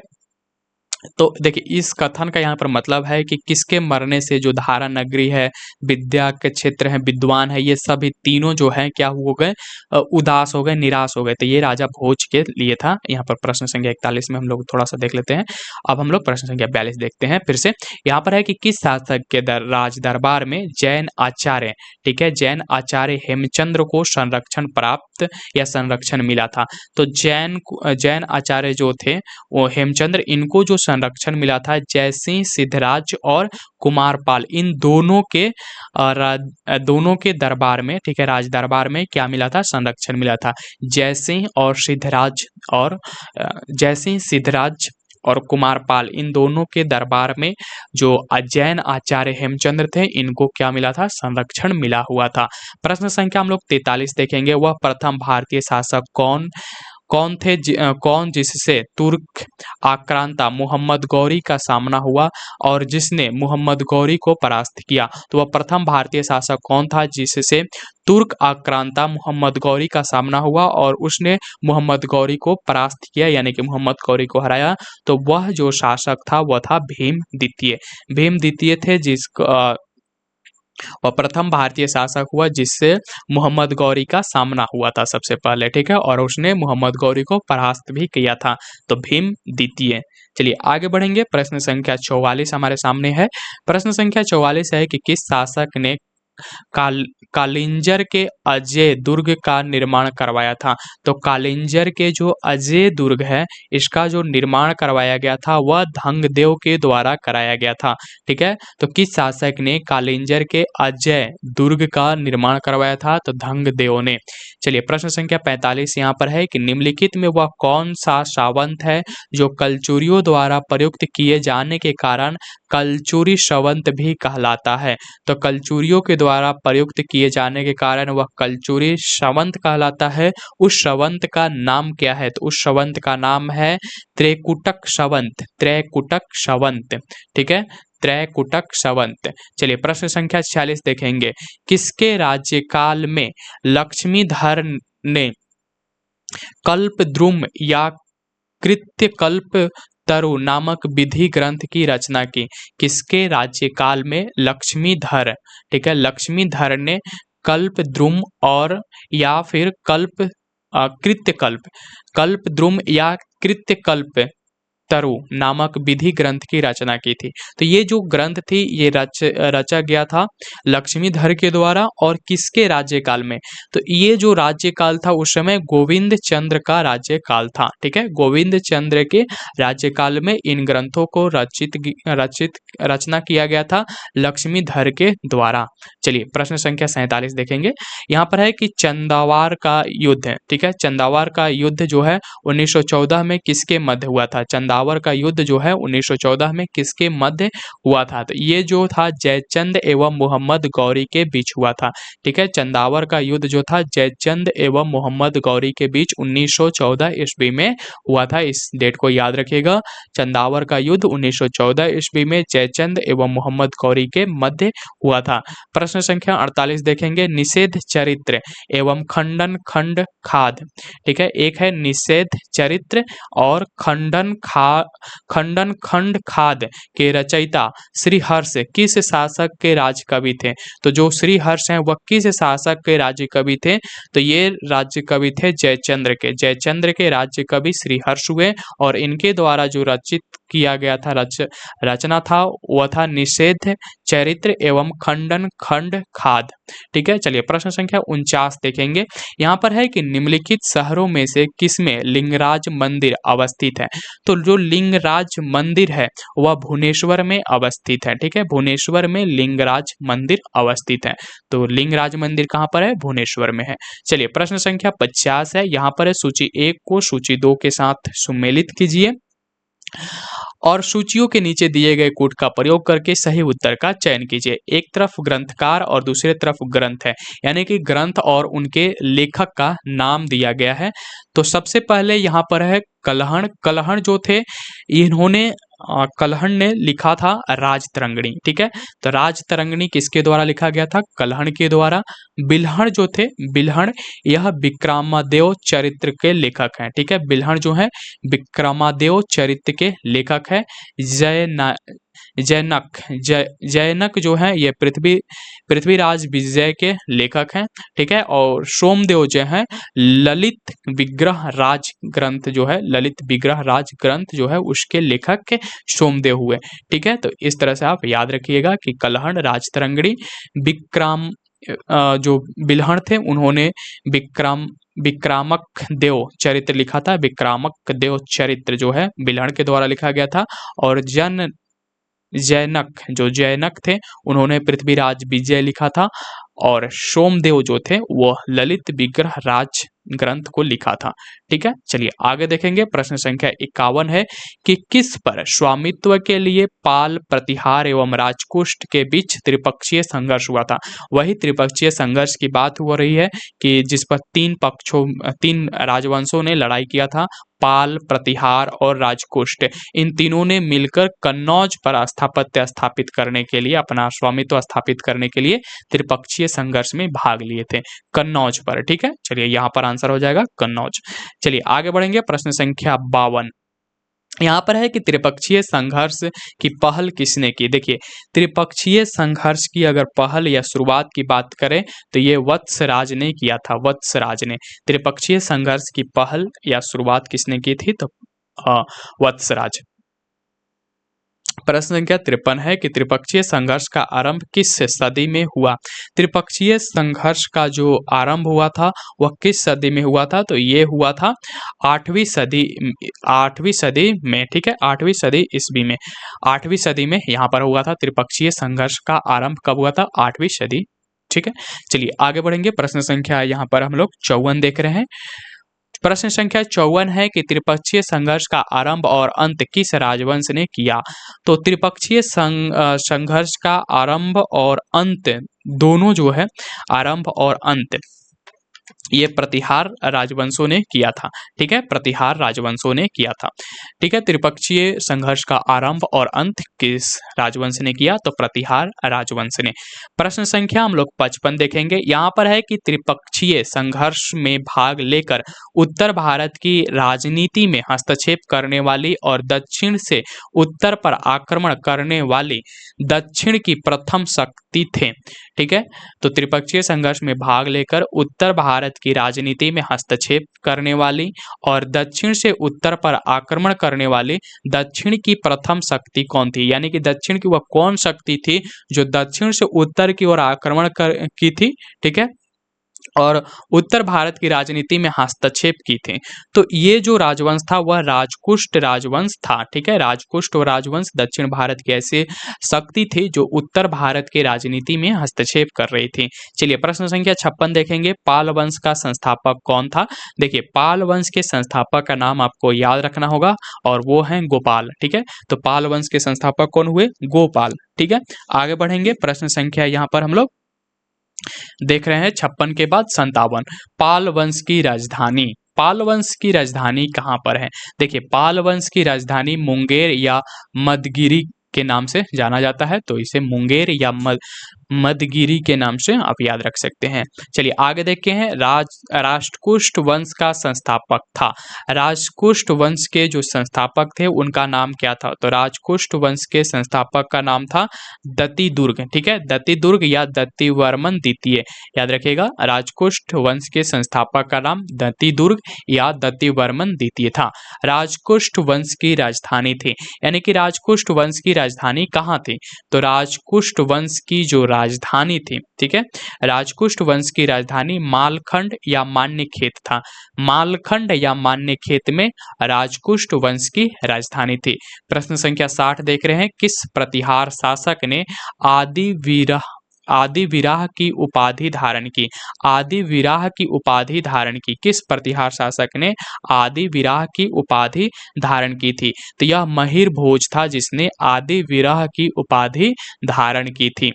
तो देखिए इस कथन का यहाँ पर मतलब है कि किसके मरने से जो धारा नगरी है, विद्या के क्षेत्र है, विद्वान है, ये सभी तीनों जो है क्या हो गए? उदास हो गए, निराश हो गए। तो ये राजा भोज के लिए था। यहाँ पर प्रश्न संख्या 41 में हम लोग थोड़ा सा देख लेते हैं। अब हम लोग प्रश्न संख्या 42 देखते हैं फिर से। यहाँ पर है कि किस शासक के राज दरबार में जैन आचार्य, ठीक है, जैन आचार्य हेमचंद्र को संरक्षण प्राप्त या संरक्षण मिला था। तो जैन आचार्य जो थे वो हेमचंद्र, इनको जो संरक्षण मिला था जयसिंह सिद्धराज और कुमारपाल, इन दोनों के दरबार में, ठीक है, राज दरबार में क्या मिला था? संरक्षण मिला था। जयसिंह सिद्धराज और कुमारपाल, इन दोनों के दरबार में जो जैन आचार्य हेमचंद्र थे इनको क्या मिला था? संरक्षण मिला हुआ था। प्रश्न संख्या हम लोग 43 देखेंगे। वह प्रथम भारतीय शासक कौन कौन जिससे तुर्क आक्रांता मोहम्मद गौरी का सामना हुआ और जिसने मोहम्मद गौरी को परास्त किया। तो वह प्रथम भारतीय शासक कौन था जिससे तुर्क आक्रांता मोहम्मद गौरी का सामना हुआ और उसने मोहम्मद गौरी को परास्त किया, यानी कि मोहम्मद गौरी को हराया। तो वह जो शासक था वह था भीम द्वितीय। भीम द्वितीय थे वह प्रथम भारतीय शासक हुआ जिससे मोहम्मद गौरी का सामना हुआ था सबसे पहले, ठीक है, और उसने मोहम्मद गौरी को परास्त भी किया था। तो भीम द्वितीय। चलिए आगे बढ़ेंगे। प्रश्न संख्या 44 हमारे सामने है। प्रश्न संख्या 44 है कि किस शासक ने कालिंजर के अजय दुर्ग का निर्माण करवाया था। तो कालिंजर के जो अजय दुर्ग है इसका जो निर्माण करवाया गया था वह धंगदेव के द्वारा कराया गया था, ठीक है। तो किस शासक ने कालिंजर के अजय दुर्ग का निर्माण करवाया था? तो धंगदेव ने। चलिए प्रश्न संख्या 45 यहाँ पर है कि निम्नलिखित में वह कौन सा सावंत है जो कलचुरियों द्वारा प्रयुक्त किए जाने के कारण कलचुरी संवंत भी कहलाता है। तो कलचुरियों के द्वारा प्रयुक्त किए जाने के कारण वह कलचुरी संवंत कहलाता है। उस संवंत का नाम क्या है? तो उस संवंत का नाम है त्रैकुटक संवंत। त्रैकुटक संवंत, ठीक है, त्रैकुटक संवंत। चलिए प्रश्न संख्या 46 देखेंगे। किसके राज्यकाल में लक्ष्मीधर ने कल्पद्रुम या कृत्यकल्प तरु नामक विधि ग्रंथ की रचना की? किसके राज्यकाल में लक्ष्मीधर, ठीक है, लक्ष्मीधर ने कल्पद्रुम और या फिर कृत्यकल्प, कल्पद्रुम या कृत्यकल्प तरु नामक विधि ग्रंथ की रचना की थी? तो ये जो ग्रंथ थी ये रचा गया था लक्ष्मीधर के द्वारा और किसके राज्यकाल में? तो ये जो राज्यकाल था उस समय गोविंद चंद्र का राज्यकाल था, ठीक है, गोविंद चंद्र के राज्यकाल में इन ग्रंथों को रचना किया गया था लक्ष्मीधर के द्वारा। चलिए प्रश्न संख्या 47 देखेंगे। यहाँ पर है कि चंदावार का युद्ध, ठीक है, चंदावार का युद्ध जो है 1914 में किसके मध्य हुआ था? चंदावर का युद्ध जो है 1914 में किसके मध्य हुआ था? तो ये जो था जयचंद एवं मोहम्मद गौरी के बीच हुआ था, ठीक है। चंदावर का युद्ध जो था जयचंद एवं मोहम्मद गौरी के बीच 1914 ईस्वी में हुआ था। इस डेट को याद रखिएगा। चंदावर का युद्ध 1914 ईस्वी में जयचंद एवं मोहम्मद गौरी के मध्य हुआ था। प्रश्न संख्या 48 देखेंगे। निषेध चरित्र एवं खंडन खंड खाद, ठीक है, एक है निषेध चरित्र और खंडन खंड खाद के रचयिता श्रीहर्ष किस शासक के राजकवि थे? तो जो श्रीहर्ष हैं वह किस शासक के राज्यकवि थे? तो ये राज्यकवि थे जयचंद्र के। जयचंद्र के राज्यकवि श्रीहर्ष हुए और इनके द्वारा जो रचित किया गया था रचना था वह था निषेध चरित्र एवं खंडन खंड खाद, ठीक है। चलिए प्रश्न संख्या 49 देखेंगे। यहाँ पर है कि निम्नलिखित शहरों में से किसमें लिंगराज मंदिर अवस्थित है? तो जो लिंगराज मंदिर है वह भुवनेश्वर में अवस्थित है, ठीक है, भुवनेश्वर में लिंगराज मंदिर अवस्थित है। तो लिंगराज मंदिर कहाँ पर है? भुवनेश्वर में है। चलिए प्रश्न संख्या 50 है। यहाँ पर है सूची 1 को सूची 2 के साथ सुमेलित कीजिए और सूचियों के नीचे दिए गए कोड का प्रयोग करके सही उत्तर का चयन कीजिए। एक तरफ ग्रंथकार और दूसरे तरफ ग्रंथ है, यानी कि ग्रंथ और उनके लेखक का नाम दिया गया है। तो सबसे पहले यहाँ पर है कलहण। कलहण जो थे इन्होंने कलहण ने लिखा था राजतरंगिणी, ठीक है। तो राजतरंगिणी किसके द्वारा लिखा गया था? कलहण के द्वारा। बिल्हण जो थे, बिल्हण यह विक्रमादेव चरित्र के लेखक हैं, ठीक है, बिल्हण जो है विक्रमादेव चरित्र के लेखक है। जैनक जो है ये पृथ्वीराज विजय के लेखक हैं, ठीक है। और सोमदेव जो है ललित विग्रह राज ग्रंथ जो है, ललित विग्रह राज ग्रंथ जो है उसके लेखक के सोमदेव हुए, ठीक है। तो इस तरह से आप याद रखिएगा कि कलहण, राजतरंगिणी, विक्रम जो बिल्हण थे उन्होंने विक्रामक देव चरित्र लिखा था। विक्रामक देव चरित्र जो है बिल्हण के द्वारा लिखा गया था। और जैनक, जो जैनक थे उन्होंने पृथ्वीराज विजय लिखा था, और सोमदेव जो थे वह ललित विग्रह राज ग्रंथ को लिखा था। ठीक है, चलिए आगे देखेंगे। प्रश्न संख्या 51 है कि किस पर स्वामित्व के लिए पाल, प्रतिहार एवं राजकुष्ट के बीच त्रिपक्षीय संघर्ष हुआ था। वही त्रिपक्षीय संघर्ष की बात हो रही है कि जिस पर तीन राजवंशों ने लड़ाई किया था, पाल, प्रतिहार और राजकुष्ट। इन तीनों ने मिलकर कन्नौज पर स्थापत्य स्थापित करने के लिए, अपना स्वामित्व स्थापित करने के लिए त्रिपक्षीय संघर्ष में भाग लिए थे, कन्नौज पर। ठीक है, चलिए यहाँ पर आंसर हो जाएगा कन्नौज। चलिए आगे बढ़ेंगे। प्रश्न संख्या 52 यहाँ पर है कि त्रिपक्षीय संघर्ष की पहल किसने की। देखिए, त्रिपक्षीय संघर्ष की अगर पहल या शुरुआत की बात करें तो ये वत्सराज ने किया था। वत्सराज ने त्रिपक्षीय संघर्ष की पहल या शुरुआत किसने की थी, तो वत्सराज। प्रश्न संख्या 53 है कि त्रिपक्षीय संघर्ष का आरंभ किस सदी में हुआ। त्रिपक्षीय संघर्ष का जो आरंभ हुआ था वह किस सदी में हुआ था, तो ये हुआ था 8वीं सदी में। ठीक है, 8वीं सदी ईस्वी में, 8वीं सदी में यहाँ पर हुआ था। त्रिपक्षीय संघर्ष का आरंभ कब हुआ था, 8वीं सदी। ठीक है, चलिए आगे बढ़ेंगे। प्रश्न संख्या यहाँ पर हम लोग 54 देख रहे हैं। प्रश्न संख्या 54 है कि त्रिपक्षीय संघर्ष का आरंभ और अंत किस राजवंश ने किया। तो त्रिपक्षीय संघर्ष का आरंभ और अंत दोनों जो है, आरंभ और अंत, ये प्रतिहार राजवंशों ने किया था। ठीक है, प्रतिहार राजवंशों ने किया था। ठीक है, त्रिपक्षीय संघर्ष का आरंभ और अंत किस राजवंश ने किया, तो प्रतिहार राजवंश ने। प्रश्न संख्या हम लोग 55 देखेंगे। यहाँ पर है कि त्रिपक्षीय संघर्ष में भाग लेकर उत्तर भारत की राजनीति में हस्तक्षेप करने वाली और दक्षिण से उत्तर पर आक्रमण करने वाली दक्षिण की प्रथम शक्ति थे। ठीक है, तो त्रिपक्षीय संघर्ष में भाग लेकर उत्तर भारत की राजनीति में हस्तक्षेप करने वाली और दक्षिण से उत्तर पर आक्रमण करने वाली दक्षिण की प्रथम शक्ति कौन थी, यानी कि दक्षिण की वह कौन शक्ति थी जो दक्षिण से उत्तर की ओर आक्रमण की थी। ठीक है, और उत्तर भारत की राजनीति में हस्तक्षेप की थी। तो ये जो राजवंश था वह राजकुष्ट राजवंश था। ठीक है, राजकुष्ट और राजवंश दक्षिण भारत की ऐसी शक्ति थी जो उत्तर भारत की राजनीति में हस्तक्षेप कर रही थी। चलिए प्रश्न संख्या 56 देखेंगे। पाल वंश का संस्थापक कौन था। देखिए, पाल वंश के संस्थापक का नाम आपको याद रखना होगा और वो है गोपाल। ठीक है, तो पाल वंश के संस्थापक कौन हुए, गोपाल। ठीक है, आगे बढ़ेंगे। प्रश्न संख्या यहाँ पर हम लोग देख रहे हैं 56 के बाद 57। पाल वंश की राजधानी, पाल वंश की राजधानी कहाँ पर है। देखिए, पाल वंश की राजधानी मुंगेर या मदगिरी के नाम से जाना जाता है, तो इसे मुंगेर या मदगिरी के नाम से आप याद रख सकते हैं। चलिए आगे देखते हैं। राष्ट्रकूट वंश का संस्थापक था। राष्ट्रकूट वंश के जो संस्थापक थे उनका नाम क्या था, तो राष्ट्रकूट वंश के संस्थापक का नाम था दत्तिदुर्ग। ठीक है, दत्तिदुर्ग या दत्तिवर्मन द्वितीय, याद रखिएगा। राष्ट्रकूट वंश के संस्थापक का नाम दत्तिदुर्ग या दत्तिवर्मन द्वितीय था। राष्ट्रकूट वंश की राजधानी थी, यानी कि राष्ट्रकूट वंश की राजधानी कहाँ थी, तो राष्ट्रकूट वंश की जो राजधानी थी, ठीक है, राष्ट्रकूट वंश की राजधानी मालखंड या मान्यखेत था। मालखंड या मान्यखेत में राष्ट्रकूट वंश की राजधानी थी। प्रश्न संख्या 60 देख रहे हैं। किस प्रतिहार शासक ने आदि विराह की उपाधि धारण की। आदि विराह की उपाधि धारण की, किस प्रतिहार शासक ने आदि विराह की उपाधि धारण की थी, तो यह महिर भोज था जिसने आदि विराह की उपाधि धारण की थी।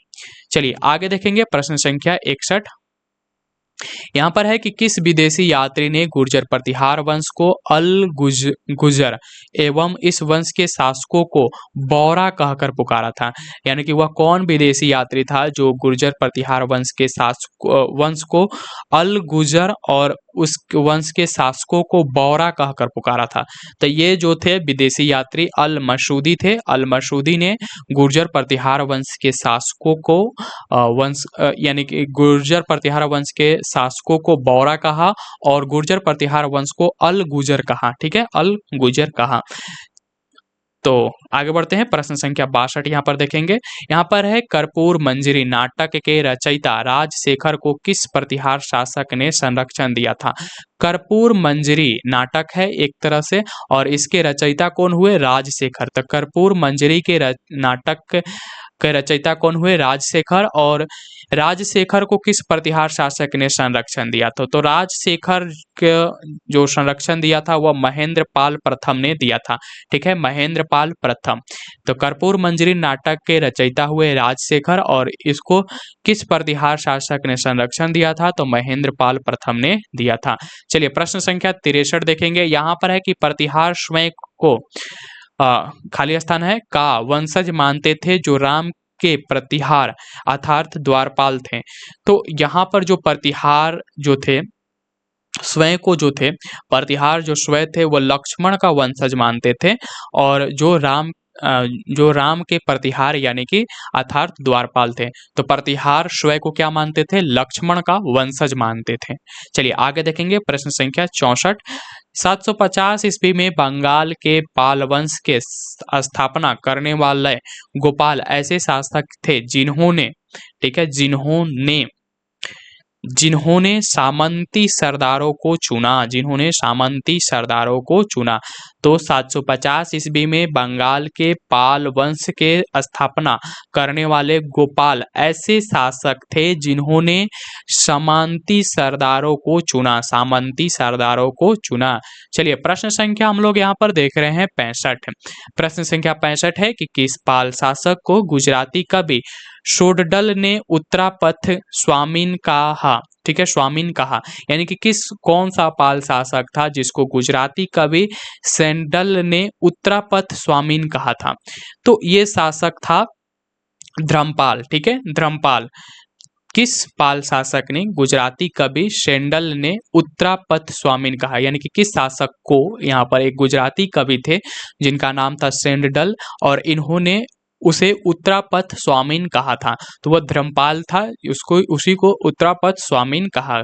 चलिए आगे देखेंगे। प्रश्न संख्या 61 यहाँ पर है कि किस विदेशी यात्री ने गुर्जर प्रतिहार वंश को अल गुजर एवं इस वंश के शासकों को बौरा कहकर पुकारा था। यानी कि वह कौन विदेशी यात्री था जो गुर्जर प्रतिहार वंश के वंश को अल गुजर और उस वंश के शासकों को बौरा कहकर पुकारा था। तो ये जो थे विदेशी यात्री अल मसूदी थे। अल मसूदी ने गुर्जर प्रतिहार वंश के शासकों को यानी कि गुर्जर प्रतिहार वंश के शासकों को बौरा कहा और गुर्जर प्रतिहार वंश को अल गुजर कहा। ठीक है, अल गुजर कहा। तो आगे बढ़ते हैं, प्रश्न संख्या 62 यहाँ पर देखेंगे। यहाँ पर है कर्पूर मंजरी नाटक के रचयिता राजशेखर को किस प्रतिहार शासक ने संरक्षण दिया था? कर्पूर मंजरी नाटक है एक तरह से, और इसके रचयिता कौन हुए? राजशेखर। तो कर्पूर मंजरी के नाटक के रचयिता कौन हुए? राजशेखर। और राजशेखर को किस प्रतिहार शासक ने संरक्षण दिया था? तो राजशेखर के जो संरक्षण दिया था वह महेंद्र पाल प्रथम ने दिया था। ठीक है, महेंद्र पाल प्रथम। तो कर्पूर मंजरी नाटक के रचयिता हुए राजशेखर, और इसको किस प्रतिहार शासक ने संरक्षण दिया था? तो महेंद्र पाल प्रथम ने दिया था। चलिए प्रश्न संख्या 63 देखेंगे। यहाँ पर है कि प्रतिहार स्वयं को खाली स्थान है का वंशज मानते थे जो राम के प्रतिहार अर्थात द्वारपाल थे। तो यहाँ पर जो प्रतिहार जो थे स्वयं को जो थे, प्रतिहार जो स्वयं थे वो लक्ष्मण का वंशज मानते थे, और जो राम के प्रतिहार यानी कि अर्थात द्वारपाल थे। तो प्रतिहार स्वयं को क्या मानते थे? लक्ष्मण का वंशज मानते थे। चलिए आगे देखेंगे, प्रश्न संख्या 64। 750 ईस्वी में बंगाल के पाल वंश के स्थापना करने वाले गोपाल ऐसे शासक थे जिन्होंने, ठीक है, जिन्होंने सामंती सरदारों को चुना। तो 750 ईस्वी में बंगाल के पाल वंश के स्थापना करने वाले गोपाल ऐसे शासक थे जिन्होंने सामंती सरदारों को चुना। चलिए प्रश्न संख्या हम लोग यहाँ पर देख रहे हैं 65। प्रश्न संख्या 65 है कि किस पाल शासक को गुजराती कवि शोडडल ने उत्तरापथ स्वामीन कहा? ठीक है, स्वामीन कहा, यानी कि कौन सा पाल शासक था जिसको गुजराती कवि शेंडल ने उत्तरापथ स्वामीन कहा था? तो ये शासक था धर्मपाल। ठीक है, धर्मपाल। किस पाल शासक ने गुजराती कवि शेंडल ने उत्तरापथ स्वामीन कहा? यानी कि किस शासक को, यहाँ पर एक गुजराती कवि थे जिनका नाम था शेंडल, और इन्होंने उसे उत्तरापथ स्वामीन कहा था। तो वह धर्मपाल था, उसी को उत्तरापथ स्वामीन कहा।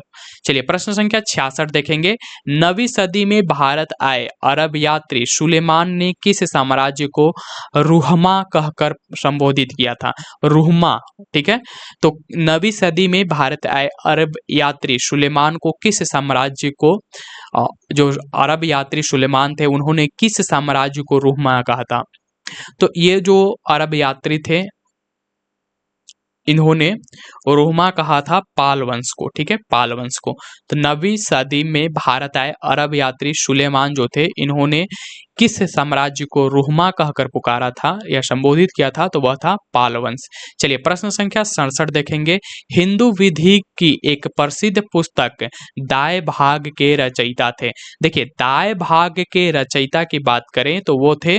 चलिए प्रश्न संख्या 66 देखेंगे। 9वीं सदी में भारत आए अरब यात्री सुलेमान ने किस साम्राज्य को रुहमा कहकर संबोधित किया था? रुहमा। ठीक है, तो 9वीं सदी में भारत आए अरब यात्री सुलेमान को किस साम्राज्य को, जो अरब यात्री सुलेमान थे उन्होंने किस साम्राज्य को रुहमा कहा था? तो ये जो अरब यात्री थे इन्होंने रोमा कहा था पाल वंश को। ठीक है, पाल वंश को। तो 9वीं सदी में भारत आए अरब यात्री सुलेमान जो थे इन्होंने किस साम्राज्य को रुहमा कहकर पुकारा था या संबोधित किया था? तो वह था पाल वंश। चलिए प्रश्न संख्या 67 देखेंगे। हिंदू विधि की एक प्रसिद्ध पुस्तक दाय भाग के रचयिता थे। देखिए दाय भाग के रचयिता की बात करें तो वो थे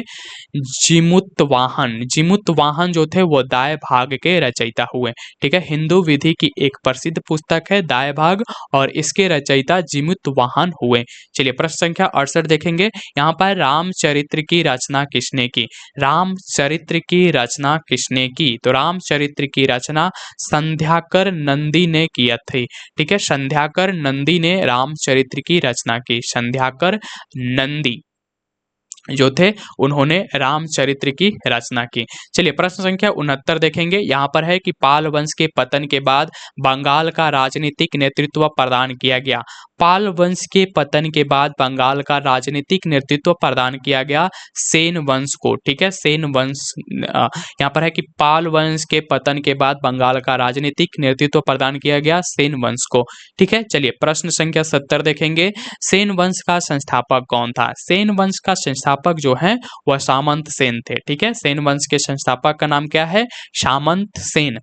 जिमुतवाहन। जिमुतवाहन जो थे वो दाय भाग के रचयिता हुए। ठीक है, हिंदू विधि की एक प्रसिद्ध पुस्तक है दाय भाग, और इसके रचयिता जिमुतवाहन हुए। चलिए प्रश्न संख्या 68 देखेंगे। यहाँ पर रामचरित्र की रचना किसने की? रामचरित्र की रचना किसने की? तो रामचरित्र की रचना संध्याकर नंदी ने की थी। ठीक है, संध्याकर नंदी ने रामचरित्र की रचना की। संध्याकर नंदी जो थे उन्होंने रामचरित्र की रचना की। चलिए प्रश्न संख्या 69 देखेंगे। यहाँ पर है कि पाल वंश के पतन के बाद बंगाल का राजनीतिक नेतृत्व प्रदान किया गया। पाल वंश के पतन के बाद बंगाल का राजनीतिक नेतृत्व प्रदान किया गया सेन वंश को। ठीक है, सेन वंश। यहाँ पर है कि पाल वंश के पतन के बाद बंगाल का राजनीतिक नेतृत्व प्रदान किया गया सेन वंश को। ठीक है, चलिए प्रश्न संख्या 70 देखेंगे। सेन वंश का संस्थापक कौन था? सेन वंश का संस्थापक जो है वह सामंत सेन थे। ठीक है, सेन वंश के संस्थापक का नाम क्या है? सामंत सेन।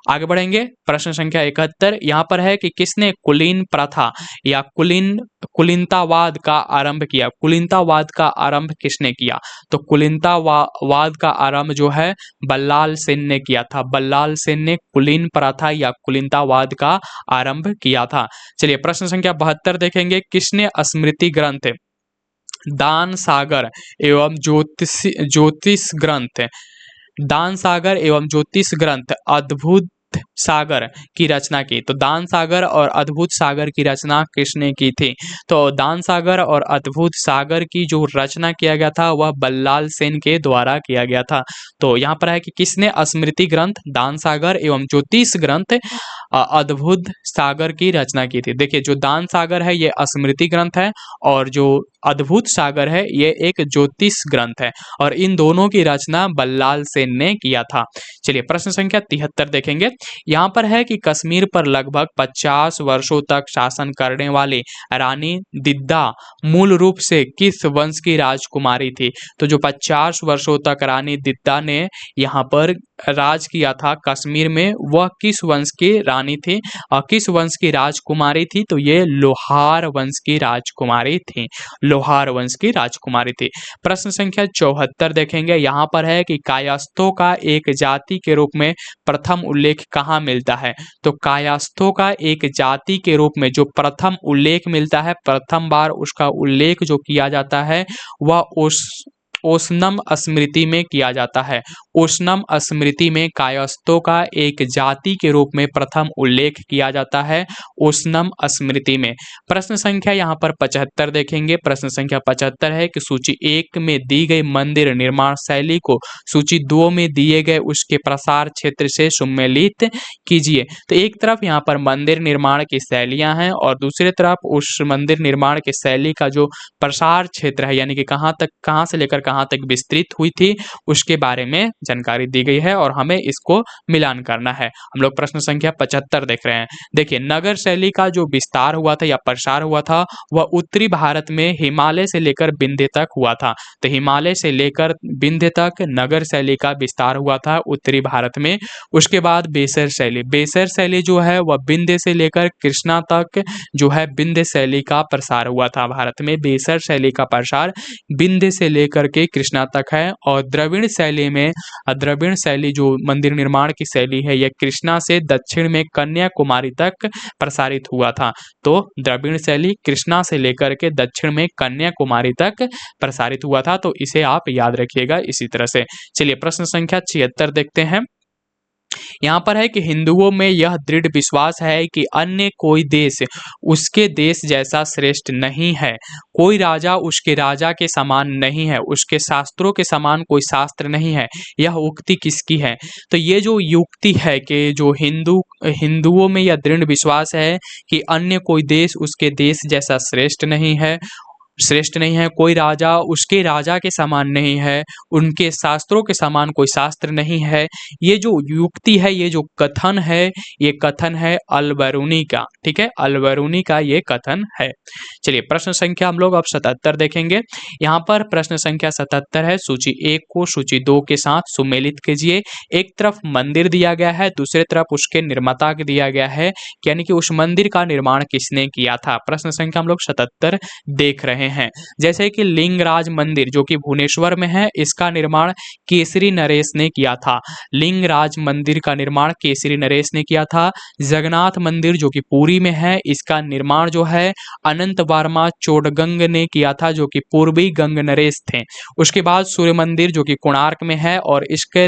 आगे बढ़ेंगे, प्रश्न संख्या 71। यहाँ पर है कि किसने कुलीन प्रथा या कुलीनतावाद का आरंभ किया? कुलीनतावाद का आरंभ किसने किया? तो कुलीनतावाद का आरंभ जो है बल्लाल सेन ने किया था। बल्लाल सेन ने कुलीन प्रथा या कुलीनतावाद का आरंभ किया था। चलिए प्रश्न संख्या 72 देखेंगे। किसने स्मृति ग्रंथ दान सागर एवं ज्योतिष ग्रंथ दान सागर एवं ज्योतिष ग्रंथ अद्भुत सागर की रचना की? तो दान सागर और अद्भुत सागर की रचना किसने की थी? तो दान सागर और अद्भुत सागर की जो रचना किया गया था वह बल्लाल सेन के द्वारा किया गया था। तो यहाँ पर है कि किसने स्मृति ग्रंथ दान सागर एवं ज्योतिष ग्रंथ अद्भुत सागर की रचना की थी। देखिए जो दान सागर है ये स्मृति ग्रंथ है और जो अद्भुत सागर है ये एक ज्योतिष ग्रंथ है और इन दोनों की रचना बल्लाल सेन ने किया था। चलिए प्रश्न संख्या 73 देखेंगे। यहाँ पर है कि कश्मीर पर लगभग 50 वर्षों तक शासन करने वाली रानी दिद्दा मूल रूप से किस वंश की राजकुमारी थी? तो जो 50 वर्षों तक रानी दिद्दा ने यहाँ पर राज किया था कश्मीर में, वह किस वंश की रानी थी और किस वंश की राजकुमारी थी? तो ये लोहार वंश की राजकुमारी थी। लोहार वंश की राजकुमारी थी। प्रश्न संख्या 74 देखेंगे। यहाँ पर है कि कायस्थों का एक जाति के रूप में प्रथम उल्लेख कहाँ मिलता है? तो कायस्थों का एक जाति के रूप में जो प्रथम उल्लेख मिलता है, प्रथम बार उसका उल्लेख जो किया जाता है वह ओशनम स्मृति में किया जाता है। ओशनम स्मृति में कायस्थों का एक जाति के रूप में प्रथम उल्लेख किया जाता है ओशनम स्मृति में। प्रश्न संख्या यहाँ पर 75 देखेंगे। प्रश्न संख्या 75 है कि सूची 1 में दी गई मंदिर निर्माण शैली को सूची 2 में दिए गए उसके प्रसार क्षेत्र से सम्मिलित कीजिए। तो एक तरफ यहाँ पर मंदिर निर्माण की शैलियां हैं और दूसरी तरफ उस मंदिर निर्माण की शैली का जो प्रसार क्षेत्र है यानी कि कहाँ से लेकर कहाँ तक विस्तृत हुई थी उसके बारे में जानकारी दी गई है और हमें इसको मिलान करना है। हम लोग प्रश्न संख्या 75 देख रहे हैं। देखिए नगर शैली का जो विस्तार हुआ था या प्रसार हुआ था वह उत्तरी भारत में हिमालय से लेकर विंध्य तक हुआ था। तो हिमालय से लेकर विंध्य तक नगर शैली का विस्तार हुआ था उत्तरी भारत में। उसके बाद बेसर शैली जो है वह विंध्य से लेकर कृष्णा तक जो है विंध्य शैली का प्रसार हुआ था भारत में। बेसर शैली का प्रसार विंध्य से लेकर के कृष्णा तक है और द्रविड़ शैली जो मंदिर निर्माण की शैली है यह कृष्णा से दक्षिण में कन्याकुमारी तक प्रसारित हुआ था। तो द्रविड़ शैली कृष्णा से लेकर के दक्षिण में कन्याकुमारी तक प्रसारित हुआ था। तो इसे आप याद रखिएगा इसी तरह से। चलिए प्रश्न संख्या 76 देखते हैं। यहाँ पर है कि हिंदुओं में यह दृढ़ विश्वास है कि अन्य कोई देश उसके देश जैसा श्रेष्ठ नहीं है, कोई राजा उसके राजा के समान नहीं है, उसके शास्त्रों के समान कोई शास्त्र नहीं है। यह उक्ति किसकी है? तो ये जो युक्ति है कि जो हिंदुओं में यह दृढ़ विश्वास है कि अन्य कोई देश उसके देश जैसा श्रेष्ठ नहीं है, कोई राजा उसके राजा के समान नहीं है, उनके शास्त्रों के समान कोई शास्त्र नहीं है। ये जो युक्ति है, ये जो कथन है, ये कथन है अल-बरूनी का। ठीक है, अल-बरूनी का ये कथन है। चलिए प्रश्न संख्या हम लोग अब 77 देखेंगे। यहाँ पर प्रश्न संख्या 77 है। सूची 1 को सूची 2 के साथ सुमेलित कीजिए। एक तरफ मंदिर दिया गया है, दूसरे तरफ उसके निर्माता के दिया गया है, यानी कि उस मंदिर का निर्माण किसने किया था। प्रश्न संख्या हम लोग 77 देख रहे हैं। जैसे कि लिंगराज मंदिर जो कि भुवनेश्वर में है, इसका निर्माण केसरी नरेश ने किया था। लिंगराज मंदिर का निर्माण केसरी नरेश ने किया था। जगन्नाथ मंदिर जो कि पुरी में है, इसका निर्माण जो है अनंत वर्मा चोडगंग ने किया था, जो कि पूर्वी गंग नरेश थे। उसके बाद सूर्य मंदिर जो कि कोणार्क में है और इसके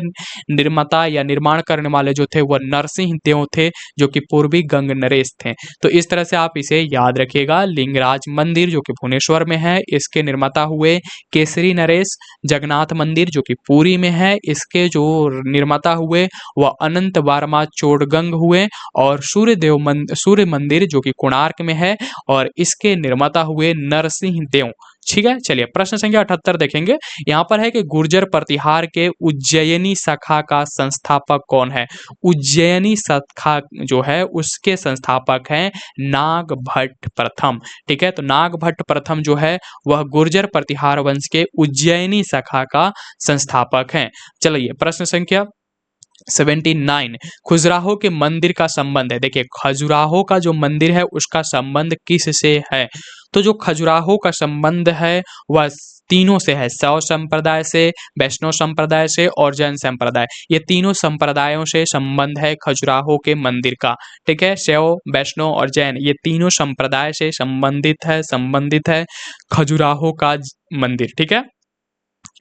निर्माता या निर्माण करने वाले जो थे वह नरसिंह देव थे, जो कि पूर्वी गंग नरेश थे। तो इस तरह से आप इसे याद रखिएगा। लिंगराज मंदिर जो कि भुवनेश्वर में है, इसके निर्माता हुए केसरी नरेश। जगन्नाथ मंदिर जो कि पुरी में है, इसके जो निर्माता हुए वह अनंत वर्मा चोडगंग हुए। और सूर्य मंदिर जो कि कोणार्क में है और इसके निर्माता हुए नरसिंह देव। ठीक है, चलिए प्रश्न संख्या 78 देखेंगे। यहाँ पर है कि गुर्जर प्रतिहार के उज्जैनी शाखा का संस्थापक कौन है? उज्जैनी शाखा जो है उसके संस्थापक हैं नागभट्ट प्रथम। ठीक है, तो नागभट्ट प्रथम जो है वह गुर्जर प्रतिहार वंश के उज्जैनी शाखा का संस्थापक हैं। चलिए प्रश्न संख्या 79 खजुराहो के मंदिर का संबंध है। देखिए खजुराहो का जो मंदिर है उसका संबंध किस से है? तो जो खजुराहो का संबंध है वह तीनों से है, शैव संप्रदाय से, वैष्णव संप्रदाय से और जैन संप्रदाय। ये तीनों संप्रदायों से संबंध है खजुराहो के मंदिर का। ठीक है, शैव, वैष्णव और जैन ये तीनों संप्रदाय से संबंधित है खजुराहो का मंदिर। ठीक है,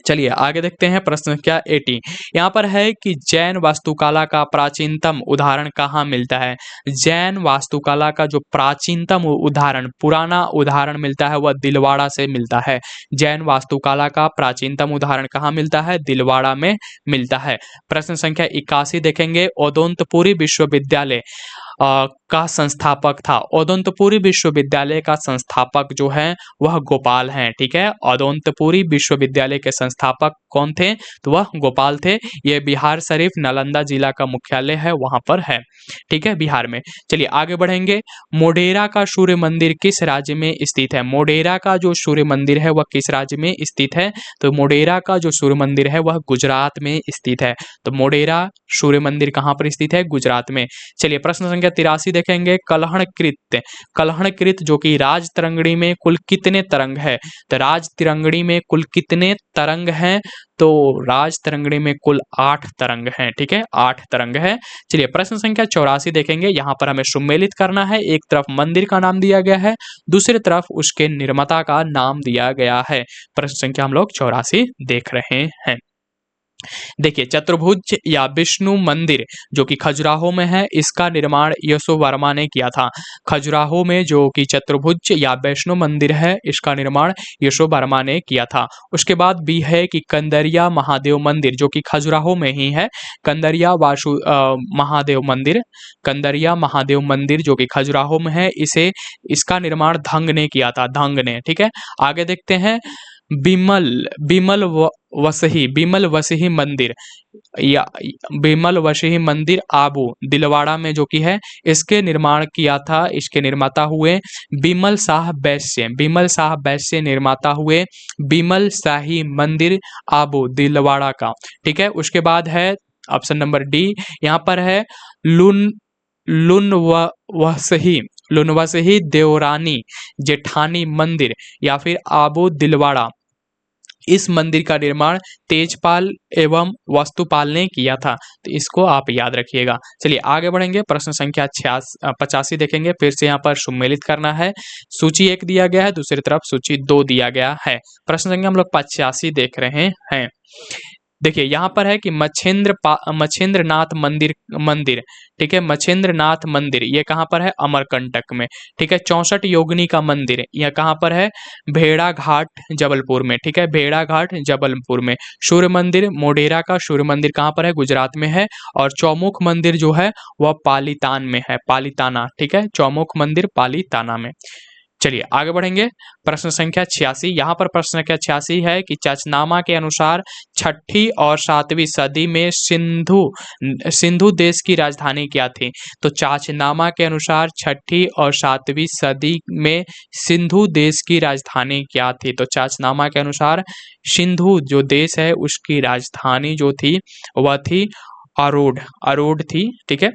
चलिए आगे देखते हैं प्रश्न संख्या 80। यहाँ पर है कि जैन वास्तुकला का प्राचीनतम उदाहरण कहाँ मिलता है। जैन वास्तुकला का जो प्राचीनतम उदाहरण, पुराना उदाहरण मिलता है वह दिलवाड़ा से मिलता है। जैन वास्तुकला का प्राचीनतम उदाहरण कहाँ मिलता है, दिलवाड़ा में मिलता है। प्रश्न संख्या 81 देखेंगे, ओदंतपुरी विश्वविद्यालय का संस्थापक था। ओदंतपुरी विश्वविद्यालय का संस्थापक जो है वह गोपाल हैं। ठीक है, ओदंतपुरी विश्वविद्यालय के संस्थापक कौन थे, तो वह गोपाल थे। यह बिहार शरीफ नालंदा जिला का मुख्यालय है, वहां पर है। ठीक है, बिहार में। चलिए आगे बढ़ेंगे। मोढेरा का सूर्य मंदिर किस राज्य में स्थित है। मोढेरा का जो सूर्य मंदिर है वह किस राज्य में स्थित है, तो मोढेरा का जो सूर्य मंदिर है वह गुजरात में स्थित है। तो मोढेरा सूर्य मंदिर कहाँ पर स्थित है, गुजरात में। चलिए प्रश्न संख्या 83 देखेंगे, कलहणकृत जो कि राज तिरंगड़ी में कुल कितने तरंग है। तो राज तिरंगड़ी में कुल कितने तरंग हैं, तो राज तिरंगड़ी में कुल 8 तरंग हैं। ठीक है, 8 तरंग है। चलिए प्रश्न संख्या 84 देखेंगे। यहाँ पर हमें सुमेलित करना है। एक तरफ मंदिर का नाम दिया गया है, दूसरी तरफ उसके निर्माता का नाम दिया गया है। प्रश्न संख्या हम लोग 84 देख रहे हैं। देखिए चतुर्भुज या विष्णु मंदिर जो कि खजुराहो में है, इसका निर्माण यशो वर्मा ने किया था। खजुराहो में जो कि चतुर्भुज या वैष्णो मंदिर है, इसका निर्माण यशो वर्मा ने किया था। उसके बाद भी है कि कंदरिया महादेव मंदिर जो कि खजुराहो में ही है। कंदरिया महादेव मंदिर, कंदरिया महादेव मंदिर जो कि खजुराहो में है, इसका निर्माण धंग ने किया था, धंग ने। ठीक है, आगे देखते हैं। बिमल वसही मंदिर या बिमल वसही मंदिर आबू दिलवाड़ा में जो कि है, इसके निर्माण किया था, इसके निर्माता हुए बिमल शाह वैश्य। बिमल शाह वैश्य निर्माता हुए बिमल शाही मंदिर आबू दिलवाड़ा का। ठीक है, उसके बाद है ऑप्शन नंबर डी, यहाँ पर है लुनवसही देवरानी जेठानी मंदिर या फिर आबू दिलवाड़ा। इस मंदिर का निर्माण तेजपाल एवं वस्तुपाल ने किया था। तो इसको आप याद रखिएगा। चलिए आगे बढ़ेंगे। प्रश्न संख्या 85 देखेंगे। फिर से यहाँ पर सुमेलित करना है। सूची 1 दिया गया है, दूसरी तरफ सूची 2 दिया गया है। प्रश्न संख्या हम लोग 85 देख रहे हैं। देखिए यहाँ पर है कि मच्छेंद्रनाथ मंदिर। ठीक है, मच्छेंद्रनाथ मंदिर ये कहाँ पर है, अमरकंटक में। ठीक है, 64 योगिनी का मंदिर यह कहाँ पर है, भेड़ा घाट जबलपुर में। ठीक है, भेड़ा घाट जबलपुर में। सूर्य मंदिर, मोढेरा का सूर्य मंदिर कहाँ पर है, गुजरात में है। और चौमुख मंदिर जो है वह पालीतान में है, पालीताना। ठीक है, चौमुख मंदिर पालीताना में। चलिए आगे बढ़ेंगे। प्रश्न संख्या 86, यहाँ पर प्रश्न संख्या 86 है कि चचनामा के अनुसार 6ठी और 7वीं सदी में सिंधु देश की राजधानी क्या थी। तो चाचनामा के अनुसार 6ठी और 7वीं सदी में सिंधु देश की राजधानी क्या थी। तो चाचनामा के अनुसार सिंधु जो देश है उसकी राजधानी जो थी वह थी अरोड थी। ठीक है,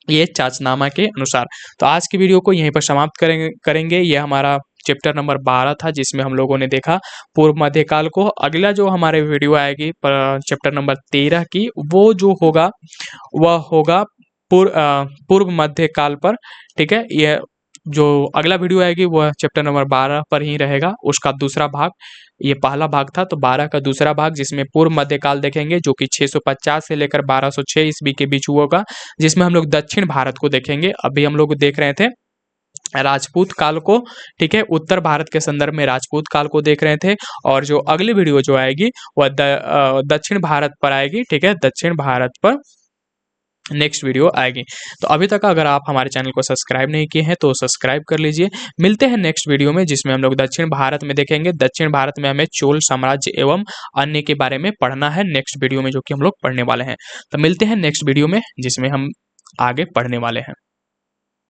ये चाचनामा के अनुसार। तो आज की वीडियो को यहीं पर समाप्त करेंगे। ये हमारा चैप्टर नंबर 12 था, जिसमें हम लोगों ने देखा पूर्व मध्यकाल को। अगला जो हमारे वीडियो आएगी चैप्टर नंबर 13 की, वो जो होगा वह होगा पूर्व मध्यकाल पर। ठीक है, यह जो अगला वीडियो आएगी वह चैप्टर नंबर 12 पर ही रहेगा, उसका दूसरा भाग। ये पहला भाग था, तो 12 का दूसरा भाग जिसमें पूर्व मध्यकाल देखेंगे जो कि 650 से लेकर 1206 ईस्वी के बीच हुआ होगा, जिसमें हम लोग दक्षिण भारत को देखेंगे। अभी हम लोग देख रहे थे राजपूत काल को। ठीक है, उत्तर भारत के संदर्भ में राजपूत काल को देख रहे थे। और जो अगली वीडियो जो आएगी वह दक्षिण भारत पर आएगी। ठीक है, दक्षिण भारत पर नेक्स्ट वीडियो आएगी। तो अभी तक अगर आप हमारे चैनल को सब्सक्राइब नहीं किए हैं तो सब्सक्राइब कर लीजिए। मिलते हैं नेक्स्ट वीडियो में, जिसमें हम लोग दक्षिण भारत में देखेंगे। दक्षिण भारत में हमें चोल साम्राज्य एवं अन्य के बारे में पढ़ना है नेक्स्ट वीडियो में, जो कि हम लोग पढ़ने वाले हैं। तो मिलते हैं नेक्स्ट वीडियो में, जिसमें हम आगे पढ़ने वाले हैं।